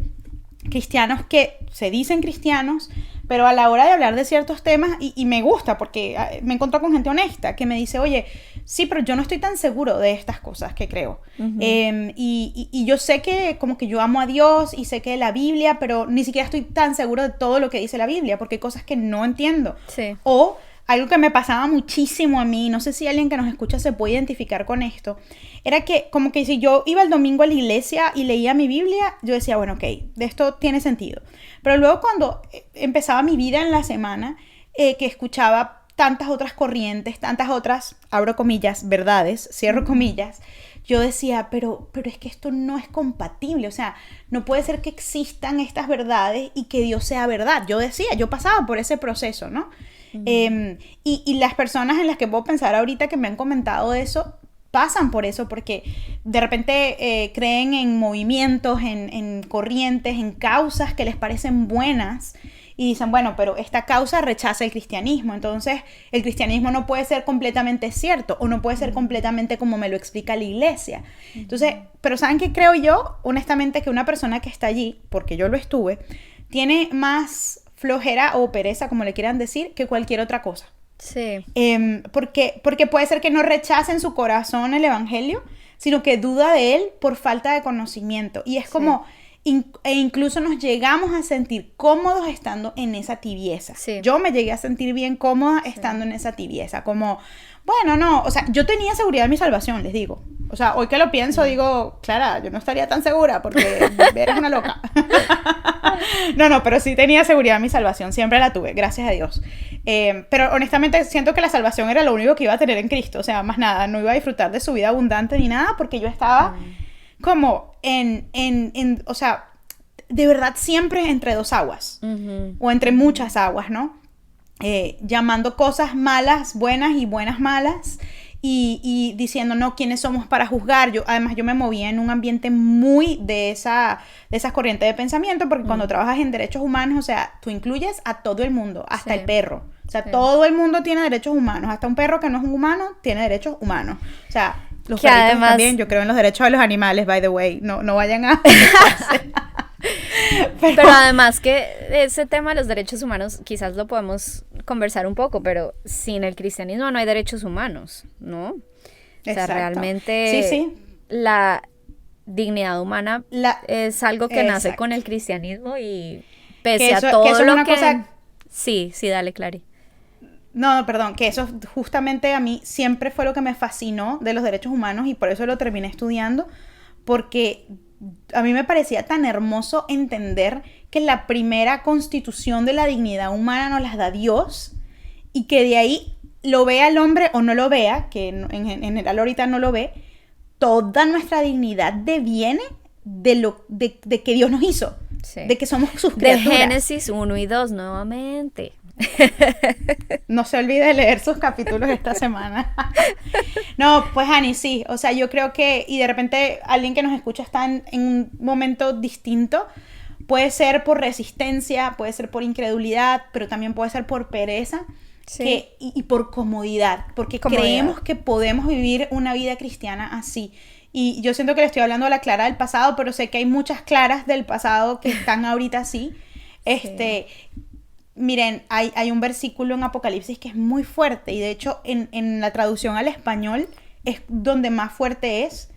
cristianos que se dicen cristianos, pero a la hora de hablar de ciertos temas, y me gusta porque me encuentro con gente honesta que me dice, oye, sí, pero yo no estoy tan seguro de estas cosas que creo. Y yo sé que como que yo amo a Dios y sé que la Biblia, pero ni siquiera estoy tan seguro de todo lo que dice la Biblia porque hay cosas que no entiendo. Sí. O algo que me pasaba muchísimo a mí, no sé si alguien que nos escucha se puede identificar con esto, era que como que si yo iba el domingo a la iglesia y leía mi Biblia, yo decía, bueno, ok, de esto tiene sentido. Pero luego cuando empezaba mi vida en la semana, que escuchaba tantas otras corrientes, tantas otras, abro comillas, verdades, cierro comillas, yo decía, pero es que esto no es compatible, o sea, no puede ser que existan estas verdades y que Dios sea verdad. Yo decía, yo pasaba por ese proceso, ¿no? Y las personas en las que puedo pensar ahorita que me han comentado eso, pasan por eso porque de repente creen en movimientos, en corrientes, en causas que les parecen buenas y dicen, bueno, pero esta causa rechaza el cristianismo, entonces el cristianismo no puede ser completamente cierto o no puede ser completamente como me lo explica la iglesia. Entonces, pero ¿saben qué creo yo? Honestamente, que una persona que está allí, porque yo lo estuve, tiene más flojera o pereza, como le quieran decir, que cualquier otra cosa. Sí. Porque puede ser que no rechace en su corazón el evangelio, sino que duda de él por falta de conocimiento. Y es como, e incluso nos llegamos a sentir cómodos estando en esa tibieza. Sí. Yo me llegué a sentir bien cómoda estando en esa tibieza, como, bueno, no, o sea, yo tenía seguridad de mi salvación, les digo. O sea, hoy que lo pienso, digo, Clara, yo no estaría tan segura porque eres una loca. No, pero sí tenía seguridad en mi salvación, siempre la tuve, gracias a Dios. Pero honestamente siento que la salvación era lo único que iba a tener en Cristo, o sea, más nada, no iba a disfrutar de su vida abundante ni nada, porque yo estaba como o sea, de verdad siempre entre dos aguas, o entre muchas aguas, ¿no? Llamando cosas malas buenas y buenas malas, y diciendo, no, ¿quiénes somos para juzgar? Además, yo me movía en un ambiente muy de esas corrientes de pensamiento, porque cuando trabajas en derechos humanos, o sea, tú incluyes a todo el mundo, hasta el perro. O sea, todo el mundo tiene derechos humanos, hasta un perro que no es un humano tiene derechos humanos. O sea, los perritos además, también, yo creo en los derechos de los animales, by the way, no vayan a... Pero además que ese tema de los derechos humanos quizás lo podemos conversar un poco, pero sin el cristianismo no hay derechos humanos, ¿no? Exacto. O sea, realmente la dignidad humana es algo que nace con el cristianismo y pese a todo lo que... Cosa... Sí, dale, Clary. No, perdón, que eso justamente a mí siempre fue lo que me fascinó de los derechos humanos y por eso lo terminé estudiando, porque a mí me parecía tan hermoso entender que la primera constitución de la dignidad humana nos las da Dios y que de ahí lo vea el hombre o no lo vea, que en general ahorita no lo ve, toda nuestra dignidad deviene de que Dios nos hizo, de que somos sus criaturas. De Génesis 1 y 2 nuevamente. No se olvide de leer sus capítulos esta semana. No, pues Ani, sí, o sea, yo creo que, y de repente alguien que nos escucha está en un momento distinto, puede ser por resistencia, puede ser por incredulidad, pero también puede ser por pereza y por comodidad, porque creemos que podemos vivir una vida cristiana así. Y yo siento que le estoy hablando a la Clara del pasado, pero sé que hay muchas Claras del pasado que están ahorita así. Miren, hay un versículo en Apocalipsis que es muy fuerte y de hecho en la traducción al español es donde más fuerte es,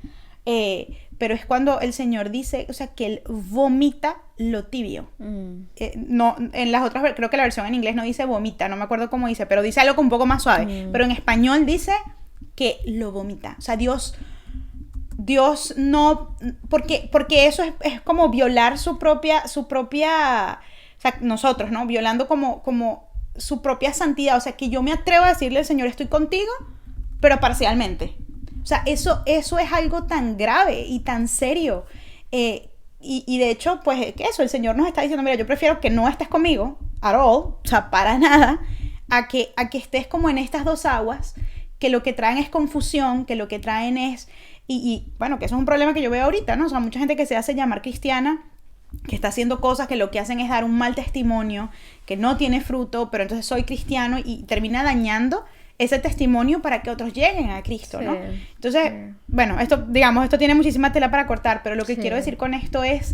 pero es cuando el Señor dice, o sea, que Él vomita lo tibio. No, en las otras, creo que la versión en inglés no dice vomita, no me acuerdo cómo dice, pero dice algo un poco más suave, pero en español dice que lo vomita, o sea, Dios Dios no, porque eso es como violar su propia, o sea, nosotros, ¿no? Violando como su propia santidad, o sea, que yo me atrevo a decirle al Señor, estoy contigo, pero parcialmente. O sea, eso es algo tan grave y tan serio. Y de hecho, pues, que eso, el Señor nos está diciendo, mira, yo prefiero que no estés conmigo, at all, o sea, para nada, a que estés como en estas dos aguas, que lo que traen es confusión, que lo que traen es... Y bueno, que eso es un problema que yo veo ahorita, ¿no? O sea, mucha gente que se hace llamar cristiana, que está haciendo cosas que lo que hacen es dar un mal testimonio, que no tiene fruto, pero entonces soy cristiano y termina dañando ese testimonio para que otros lleguen a Cristo, ¿no? Entonces, bueno, esto tiene muchísima tela para cortar, pero lo que quiero decir con esto es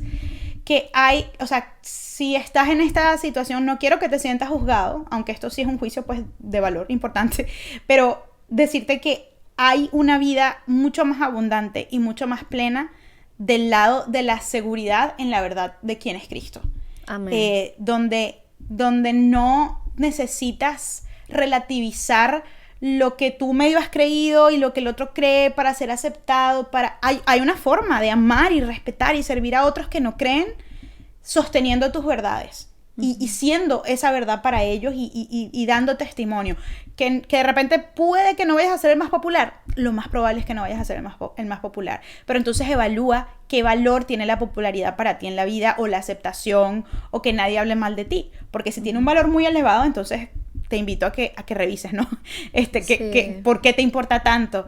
que hay, o sea, si estás en esta situación, no quiero que te sientas juzgado, aunque esto sí es un juicio, pues, de valor importante, pero decirte que hay una vida mucho más abundante y mucho más plena del lado de la seguridad en la verdad de quién es Cristo. Amén. Donde no necesitas relativizar lo que tú medio has creído y lo que el otro cree para ser aceptado. Hay una forma de amar y respetar y servir a otros que no creen, sosteniendo tus verdades. Y siendo esa verdad para ellos y dando testimonio. Que de repente puede que no vayas a ser el más popular. Lo más probable es que no vayas a ser el más popular. Pero entonces evalúa qué valor tiene la popularidad para ti en la vida, o la aceptación, o que nadie hable mal de ti. Porque si tiene un valor muy elevado, entonces te invito a que revises, ¿no? ¿Por qué te importa tanto?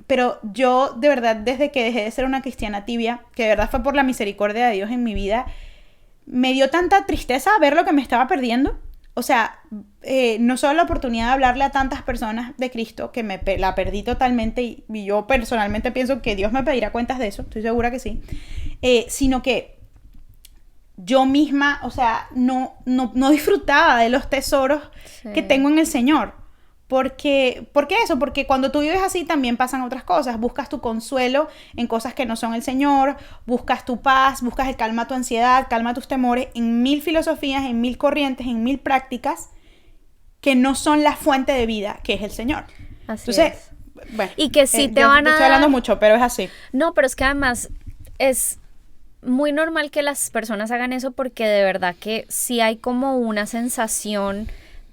Pero yo, de verdad, desde que dejé de ser una cristiana tibia, que de verdad fue por la misericordia de Dios en mi vida, me dio tanta tristeza ver lo que me estaba perdiendo. O sea, no solo la oportunidad de hablarle a tantas personas de Cristo, que la perdí totalmente, y yo personalmente pienso que Dios me pedirá cuentas de eso, estoy segura que sí, sino que yo misma, o sea, no disfrutaba de los tesoros que tengo en el Señor. ¿Por qué eso? Porque cuando tú vives así también pasan otras cosas. Buscas tu consuelo en cosas que no son el Señor, buscas tu paz, buscas el calma tu ansiedad, calma tus temores en 1000 filosofías, en 1000 corrientes, en 1000 prácticas que no son la fuente de vida, que es el Señor. Así es. Bueno, y que sí te van a estoy hablando mucho, pero es así. No, pero es que además es muy normal que las personas hagan eso, porque de verdad que sí hay como una sensación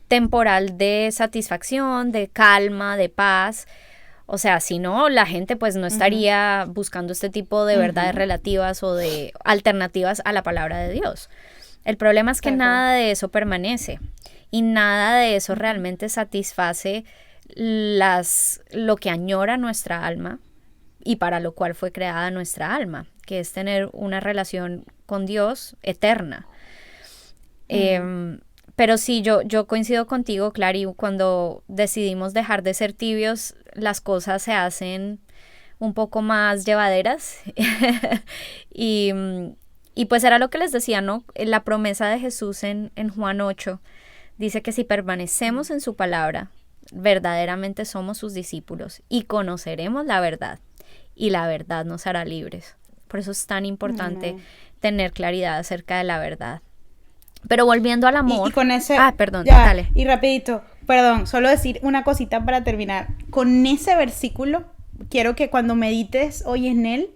temporal de satisfacción, de calma, de paz. O sea, si no, la gente pues no estaría buscando este tipo de verdades relativas o de alternativas a la palabra de Dios. El problema es que nada de eso permanece y nada de eso realmente satisface lo que añora nuestra alma y para lo cual fue creada nuestra alma, que es tener una relación con Dios eterna. Pero sí, yo coincido contigo, Clary, cuando decidimos dejar de ser tibios, las cosas se hacen un poco más llevaderas. y pues era lo que les decía, ¿no? La promesa de Jesús en Juan 8 dice que si permanecemos en su palabra, verdaderamente somos sus discípulos y conoceremos la verdad, y la verdad nos hará libres. Por eso es tan importante tener claridad acerca de la verdad. Pero volviendo al amor... Y con ese... perdón, dale. Y rapidito, perdón, solo decir una cosita para terminar. Con ese versículo, quiero que cuando medites hoy en él,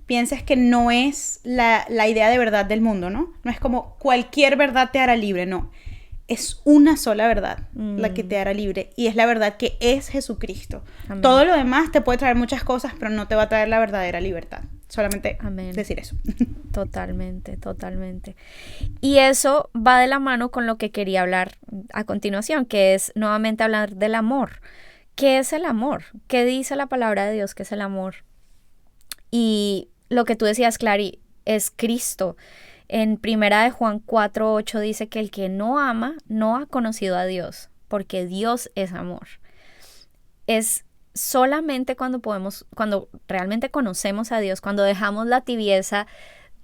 pienses que no es la idea de verdad del mundo, ¿no? No es como cualquier verdad te hará libre, no. Es una sola verdad la que te hará libre, y es la verdad que es Jesucristo. Amén. Todo lo demás te puede traer muchas cosas, pero no te va a traer la verdadera libertad. Solamente decir eso. Totalmente, totalmente. Y eso va de la mano con lo que quería hablar a continuación, que es nuevamente hablar del amor. ¿Qué es el amor? ¿Qué dice la palabra de Dios que es el amor? Y lo que tú decías, Clary, es Cristo. En 1 Juan 4:8 dice que el que no ama no ha conocido a Dios, porque Dios es amor. Es solamente cuando realmente conocemos a Dios, cuando dejamos la tibieza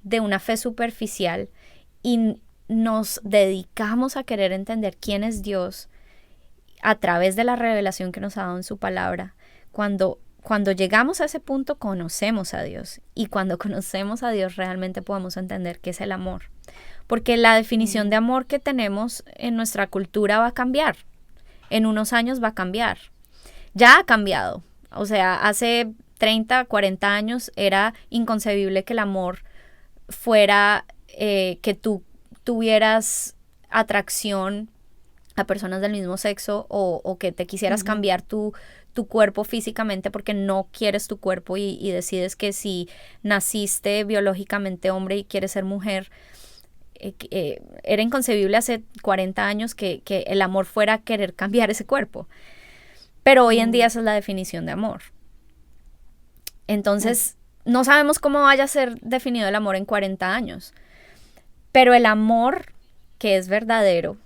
de una fe superficial y nos dedicamos a querer entender quién es Dios a través de la revelación que nos ha dado en su palabra. Cuando llegamos a ese punto, conocemos a Dios, y cuando conocemos a Dios realmente podemos entender qué es el amor, porque la definición de amor que tenemos en nuestra cultura va a cambiar, en unos años va a cambiar. Ya ha cambiado. O sea, hace 30, 40 años era inconcebible que el amor fuera que tú tuvieras atracción a personas del mismo sexo o que te quisieras cambiar tu cuerpo físicamente porque no quieres tu cuerpo y decides que si naciste biológicamente hombre y quieres ser mujer, era inconcebible hace 40 años que el amor fuera querer cambiar ese cuerpo. Pero hoy en día esa es la definición de amor. Entonces, no sabemos cómo vaya a ser definido el amor en 40 años. Pero el amor que es verdadero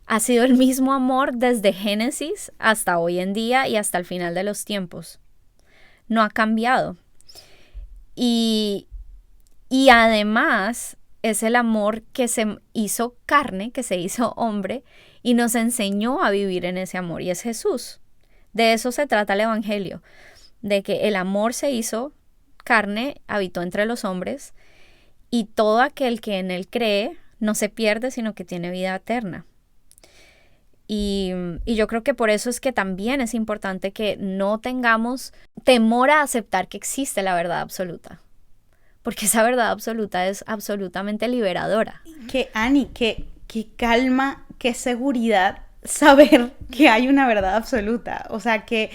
ha sido el mismo amor desde Génesis hasta hoy en día y hasta el final de los tiempos. No ha cambiado. Y además es el amor que se hizo carne, que se hizo hombre y nos enseñó a vivir en ese amor. Y es Jesús. De eso se trata el Evangelio. De que el amor se hizo carne, habitó entre los hombres y todo aquel que en él cree no se pierde, sino que tiene vida eterna. Y yo creo que por eso es que también es importante que no tengamos temor a aceptar que existe la verdad absoluta. Porque esa verdad absoluta es absolutamente liberadora. Ani, qué calma, qué seguridad saber que hay una verdad absoluta. O sea, que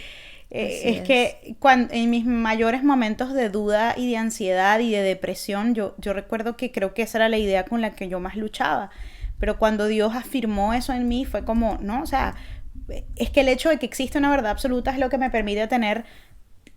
que en mis mayores momentos de duda y de ansiedad y de depresión, yo recuerdo que creo que esa era la idea con la que yo más luchaba. Pero cuando Dios afirmó eso en mí fue como, no, o sea, es que el hecho de que existe una verdad absoluta es lo que me permite tener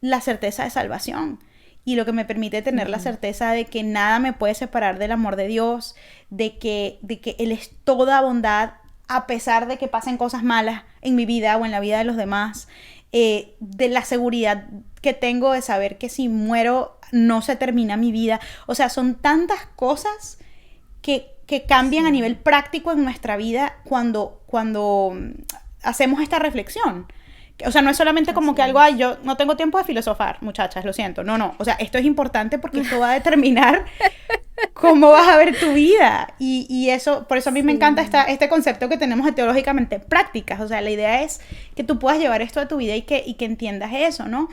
la certeza de salvación y lo que me permite tener la certeza de que nada me puede separar del amor de Dios, de que Él es toda bondad a pesar de que pasen cosas malas en mi vida o en la vida de los demás, de la seguridad que tengo de saber que si muero no se termina mi vida. O sea, son tantas cosas que cambian a nivel práctico en nuestra vida cuando hacemos esta reflexión. O sea, no es solamente como que algo, ay, yo no tengo tiempo de filosofar, muchachas, lo siento. No. O sea, esto es importante porque esto va a determinar cómo vas a ver tu vida. Y eso, por eso a mí me encanta este concepto que tenemos de teológicamente prácticas. O sea, la idea es que tú puedas llevar esto a tu vida y que entiendas eso, ¿no?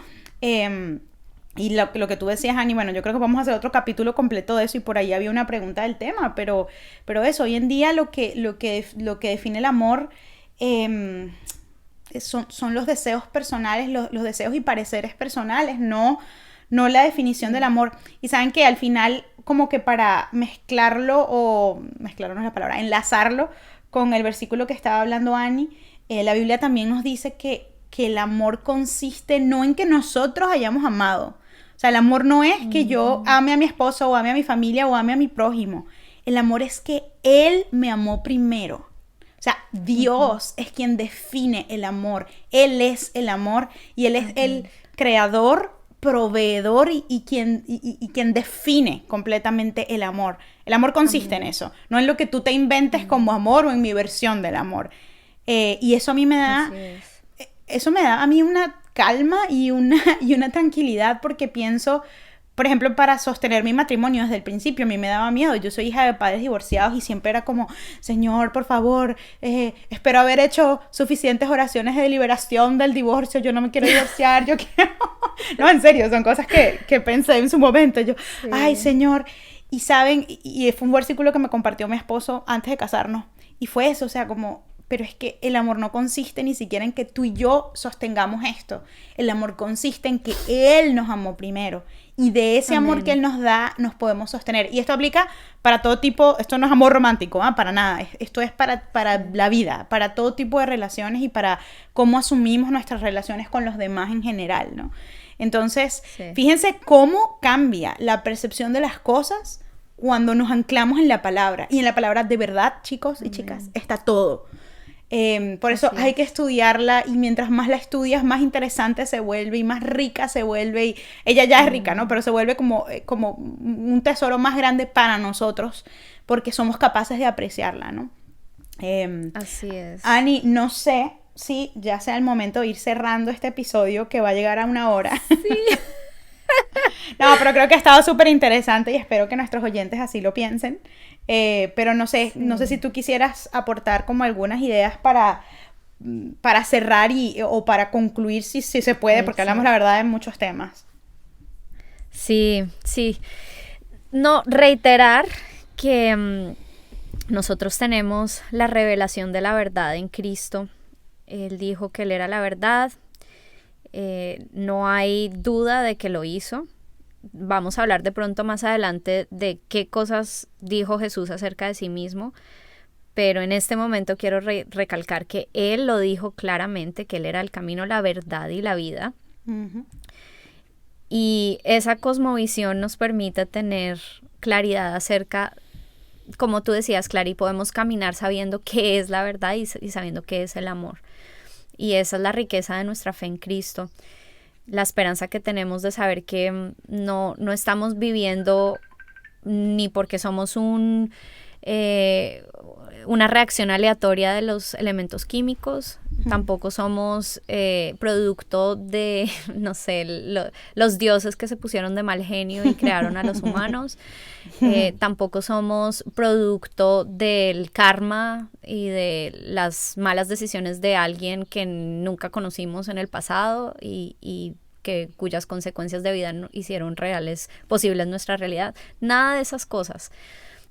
Y lo que tú decías, Ani, bueno, yo creo que vamos a hacer otro capítulo completo de eso y por ahí había una pregunta del tema, pero eso, hoy en día lo que define el amor son los deseos personales, los deseos y pareceres personales, no la definición del amor. Y saben que al final, como que para mezclarlo no es la palabra, enlazarlo con el versículo que estaba hablando Ani, la Biblia también nos dice que el amor consiste no en que nosotros hayamos amado. O sea, el amor no es que yo ame a mi esposo o ame a mi familia o ame a mi prójimo. El amor es que Él me amó primero. O sea, Dios es quien define el amor. Él es el amor y Él es el creador, proveedor y quien define completamente el amor. El amor consiste en eso, no en lo que tú te inventes como amor o en mi versión del amor. Y eso a mí me da... Eso me da a mí una calma y una tranquilidad porque pienso, por ejemplo, para sostener mi matrimonio desde el principio, a mí me daba miedo. Yo soy hija de padres divorciados y siempre era como, Señor, por favor, espero haber hecho suficientes oraciones de liberación del divorcio, yo no me quiero divorciar, yo quiero... No, en serio, son cosas que pensé en su momento. Yo, ay, Señor. Y saben, y fue un versículo que me compartió mi esposo antes de casarnos. Y fue eso, o sea, como... Pero es que el amor no consiste ni siquiera en que tú y yo sostengamos esto. El amor consiste en que Él nos amó primero. Y de ese amor que Él nos da, nos podemos sostener. Y esto aplica para todo tipo, esto no es amor romántico, para nada. Esto es para la vida, para todo tipo de relaciones y para cómo asumimos nuestras relaciones con los demás en general, ¿no? Entonces, fíjense cómo cambia la percepción de las cosas cuando nos anclamos en la palabra. Y en la palabra de verdad, chicos y chicas, está todo. Por eso hay que estudiarla y mientras más la estudias, más interesante se vuelve y más rica se vuelve. Y ella ya es rica, ¿no? Pero se vuelve como un tesoro más grande para nosotros porque somos capaces de apreciarla, ¿no? Así es. Ani, no sé si ya sea el momento de ir cerrando este episodio que va a llegar a 1 hora. Sí. No, pero creo que ha estado súper interesante y espero que nuestros oyentes así lo piensen. Pero no sé si tú quisieras aportar como algunas ideas para cerrar o para concluir si se puede, porque hablamos la verdad de muchos temas. Sí, sí. No, reiterar que nosotros tenemos la revelación de la verdad en Cristo. Él dijo que Él era la verdad. No hay duda de que lo hizo. Vamos a hablar de pronto más adelante de qué cosas dijo Jesús acerca de sí mismo, pero en este momento quiero recalcar que Él lo dijo claramente, que Él era el camino, la verdad y la vida. Uh-huh. Y esa cosmovisión nos permite tener claridad acerca, como tú decías, Clary, podemos caminar sabiendo qué es la verdad y sabiendo qué es el amor. Y esa es la riqueza de nuestra fe en Cristo. La esperanza que tenemos de saber que no estamos viviendo ni porque somos una reacción aleatoria de los elementos químicos, tampoco somos producto de, no sé, los dioses que se pusieron de mal genio y crearon a los humanos, tampoco somos producto del karma y de las malas decisiones de alguien que nunca conocimos en el pasado y cuyas consecuencias de vida hicieron posibles nuestra realidad. Nada de esas cosas.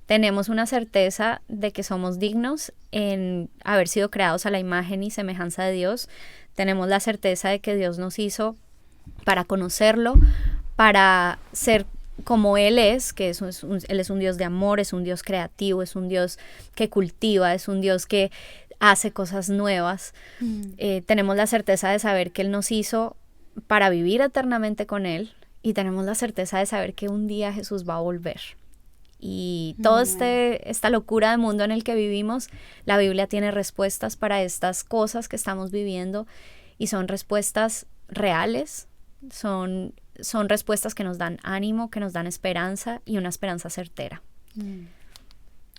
Tenemos una certeza de que somos dignos en haber sido creados a la imagen y semejanza de Dios. Tenemos la certeza de que Dios nos hizo para conocerlo, para ser como Él es, que Él es un Dios de amor, es un Dios creativo, es un Dios que cultiva, es un Dios que hace cosas nuevas. Tenemos la certeza de saber que Él nos hizo para vivir eternamente con Él, y tenemos la certeza de saber que un día Jesús va a volver. Y toda esta locura de mundo en el que vivimos, la Biblia tiene respuestas para estas cosas que estamos viviendo, y son respuestas reales, son respuestas que nos dan ánimo, que nos dan esperanza, y una esperanza certera.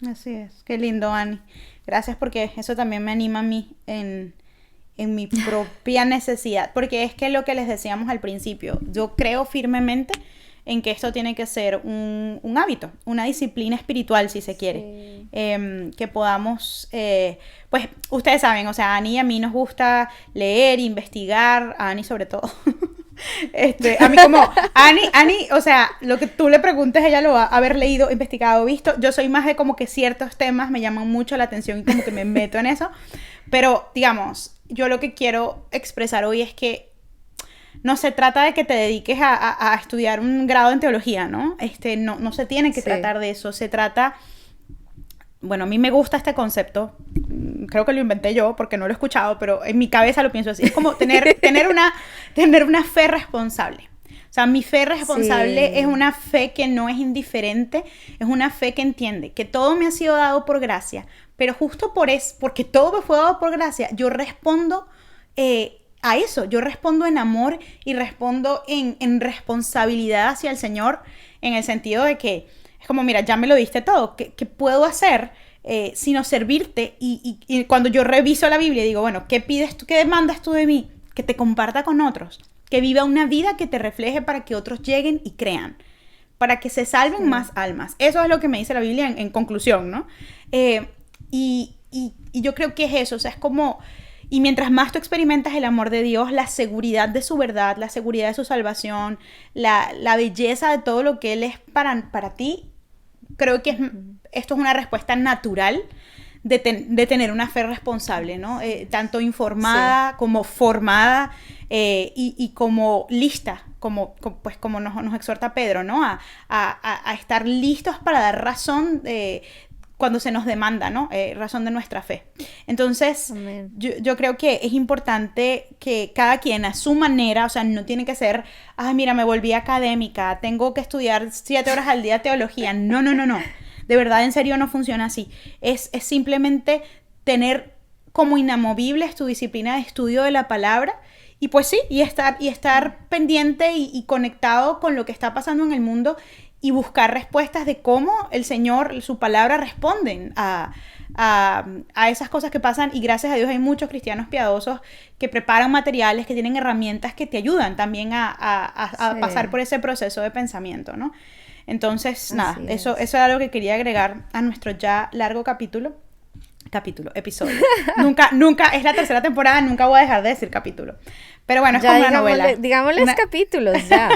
Así es, qué lindo, Ani. Gracias, porque eso también me anima a mí en mi propia necesidad, porque es que lo que les decíamos al principio, yo creo firmemente en que esto tiene que ser un hábito, una disciplina espiritual, si se quiere. Sí. Que podamos, pues ustedes saben, o sea, a Ani y a mí nos gusta leer, investigar, a Ani sobre todo. A mí como, Ani, o sea, lo que tú le preguntes, ella lo va a haber leído, investigado, visto. Yo soy más de como que ciertos temas me llaman mucho la atención y como que me meto en eso. Pero, digamos, yo lo que quiero expresar hoy es que no se trata de que te dediques a estudiar un grado en teología, ¿no? No se tiene que tratar de eso. Se trata... Bueno, a mí me gusta este concepto. Creo que lo inventé yo porque no lo he escuchado, pero en mi cabeza lo pienso así. Es como tener una fe responsable. O sea, mi fe responsable es una fe que no es indiferente, es una fe que entiende que todo me ha sido dado por gracia, pero justo porque todo me fue dado por gracia, yo respondo a eso, yo respondo en amor y respondo en responsabilidad hacia el Señor, en el sentido de que es como, mira, ya me lo diste todo, ¿qué puedo hacer sino servirte? Y cuando yo reviso la Biblia digo, bueno, ¿qué pides tú, qué demandas tú de mí? Que te comparta con otros, que viva una vida que te refleje para que otros lleguen y crean, para que se salven más almas. Eso es lo que me dice la Biblia en conclusión, ¿no? Y yo creo que es eso, o sea, es como... Y mientras más tú experimentas el amor de Dios, la seguridad de su verdad, la seguridad de su salvación, la belleza de todo lo que Él es para ti, creo que esto es una respuesta natural de tener una fe responsable, ¿no? Tanto informada como formada y como lista, como nos exhorta Pedro, ¿no? A estar listos para dar razón cuando se nos demanda, ¿no? Razón de nuestra fe. Entonces, yo creo que es importante que cada quien a su manera, o sea, no tiene que ser, ay, mira, me volví académica, tengo que estudiar 7 horas al día teología. No. De verdad, en serio, no funciona así. Es simplemente tener como inamovibles tu disciplina de estudio de la palabra y pues sí, y estar pendiente y conectado con lo que está pasando en el mundo y buscar respuestas de cómo el Señor, su palabra, responden a esas cosas que pasan. Y gracias a Dios hay muchos cristianos piadosos que preparan materiales, que tienen herramientas que te ayudan también a pasar por ese proceso de pensamiento, ¿no? Entonces, nada, eso era lo que quería agregar a nuestro ya largo capítulo. episodio. Nunca, es la tercera temporada, nunca voy a dejar de decir capítulo. Pero bueno, es ya como una novela. Digámosles capítulos, ya.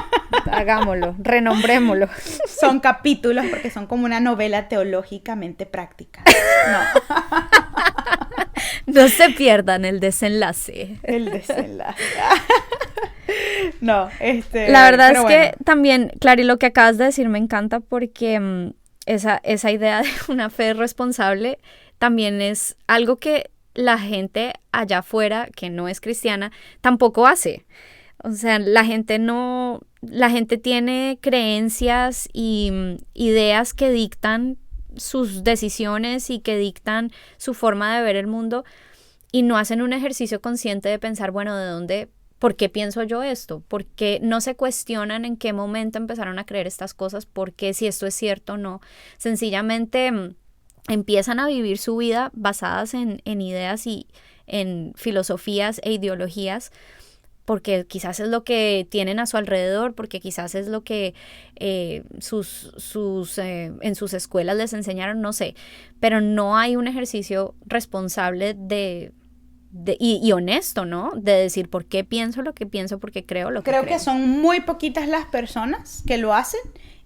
Hagámoslo, renombrémoslo. Son capítulos porque son como una novela teológicamente práctica. No. No se pierdan el desenlace. El desenlace. No, La verdad es que bueno. también, Clary, lo que acabas de decir me encanta porque esa idea de una fe responsable también es algo que la gente allá afuera, que no es cristiana, tampoco hace. O sea, la gente tiene creencias y ideas que dictan sus decisiones y que dictan su forma de ver el mundo y no hacen un ejercicio consciente de pensar, bueno, ¿por qué pienso yo esto? ¿Por qué no se cuestionan en qué momento empezaron a creer estas cosas? ¿Por qué si esto es cierto o no? Sencillamente empiezan a vivir su vida basadas en ideas y en filosofías e ideologías porque quizás es lo que tienen a su alrededor, porque quizás es lo que en sus escuelas les enseñaron, no sé, pero no hay un ejercicio responsable y honesto, ¿no? De decir por qué pienso lo que pienso, por qué creo lo que creo. Creo que son muy poquitas las personas que lo hacen.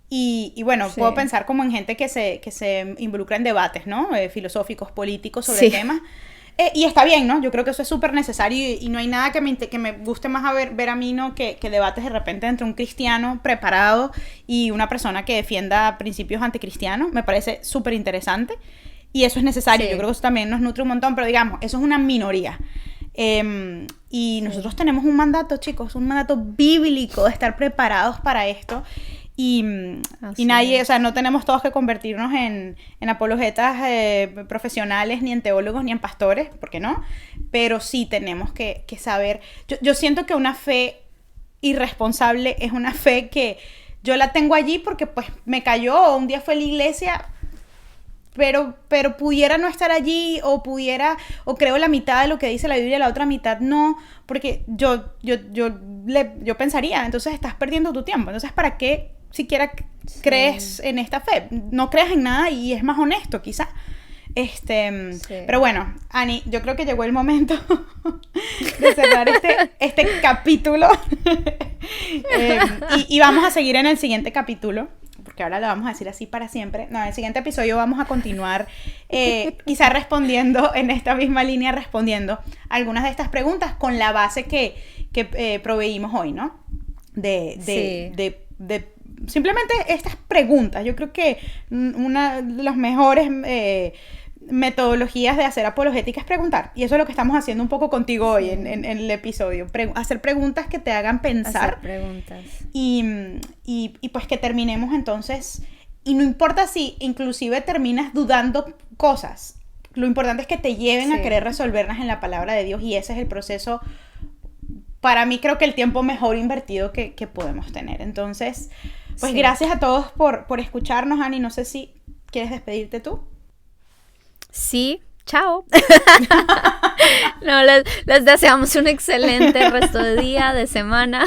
Y bueno, sí. Puedo pensar como en gente que se involucra en debates, ¿no? Filosóficos, políticos sobre temas. Y está bien, ¿no? Yo creo que eso es súper necesario y no hay nada que me guste más ver a mí, ¿no? Que debates de repente entre un cristiano preparado y una persona que defienda principios anticristianos. Me parece súper interesante y eso es necesario. Sí. Yo creo que eso también nos nutre un montón, pero digamos, eso es una minoría. Y nosotros tenemos un mandato, chicos, un mandato bíblico de estar preparados para esto. Y nadie, o sea, no tenemos todos que convertirnos en apologetas profesionales, ni en teólogos, ni en pastores, ¿por qué no? Pero sí tenemos que saber. Yo siento que una fe irresponsable es una fe que yo la tengo allí porque pues me cayó, o un día fue a la iglesia, pero pudiera no estar allí, o creo la mitad de lo que dice la Biblia, la otra mitad no, porque yo pensaría, entonces estás perdiendo tu tiempo, entonces ¿para qué siquiera crees en esta fe? No creas en nada y es más honesto quizá. Pero bueno, Ani, yo creo que llegó el momento de cerrar este capítulo y vamos a seguir en el siguiente capítulo, porque ahora lo vamos a decir así para siempre. No, en el siguiente episodio vamos a continuar quizá respondiendo en esta misma línea, respondiendo algunas de estas preguntas con la base que proveímos hoy, ¿no? De simplemente estas preguntas. Yo creo que una de las mejores metodologías de hacer apologética es preguntar. Y eso es lo que estamos haciendo un poco contigo hoy en el episodio. Hacer preguntas que te hagan pensar. Hacer preguntas. Y pues que terminemos entonces. Y no importa si inclusive terminas dudando cosas. Lo importante es que te lleven a querer resolverlas en la palabra de Dios. Y ese es el proceso, para mí creo que el tiempo mejor invertido que podemos tener. Entonces, pues gracias a todos por escucharnos, Ani. No sé si quieres despedirte tú. Sí, chao. No, les deseamos un excelente resto de día, de semana.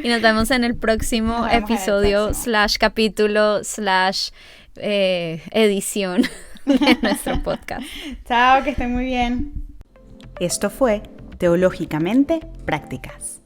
Y nos vemos en el próximo episodio / capítulo / edición de nuestro podcast. Chao, que estén muy bien. Esto fue Teológicamente Prácticas.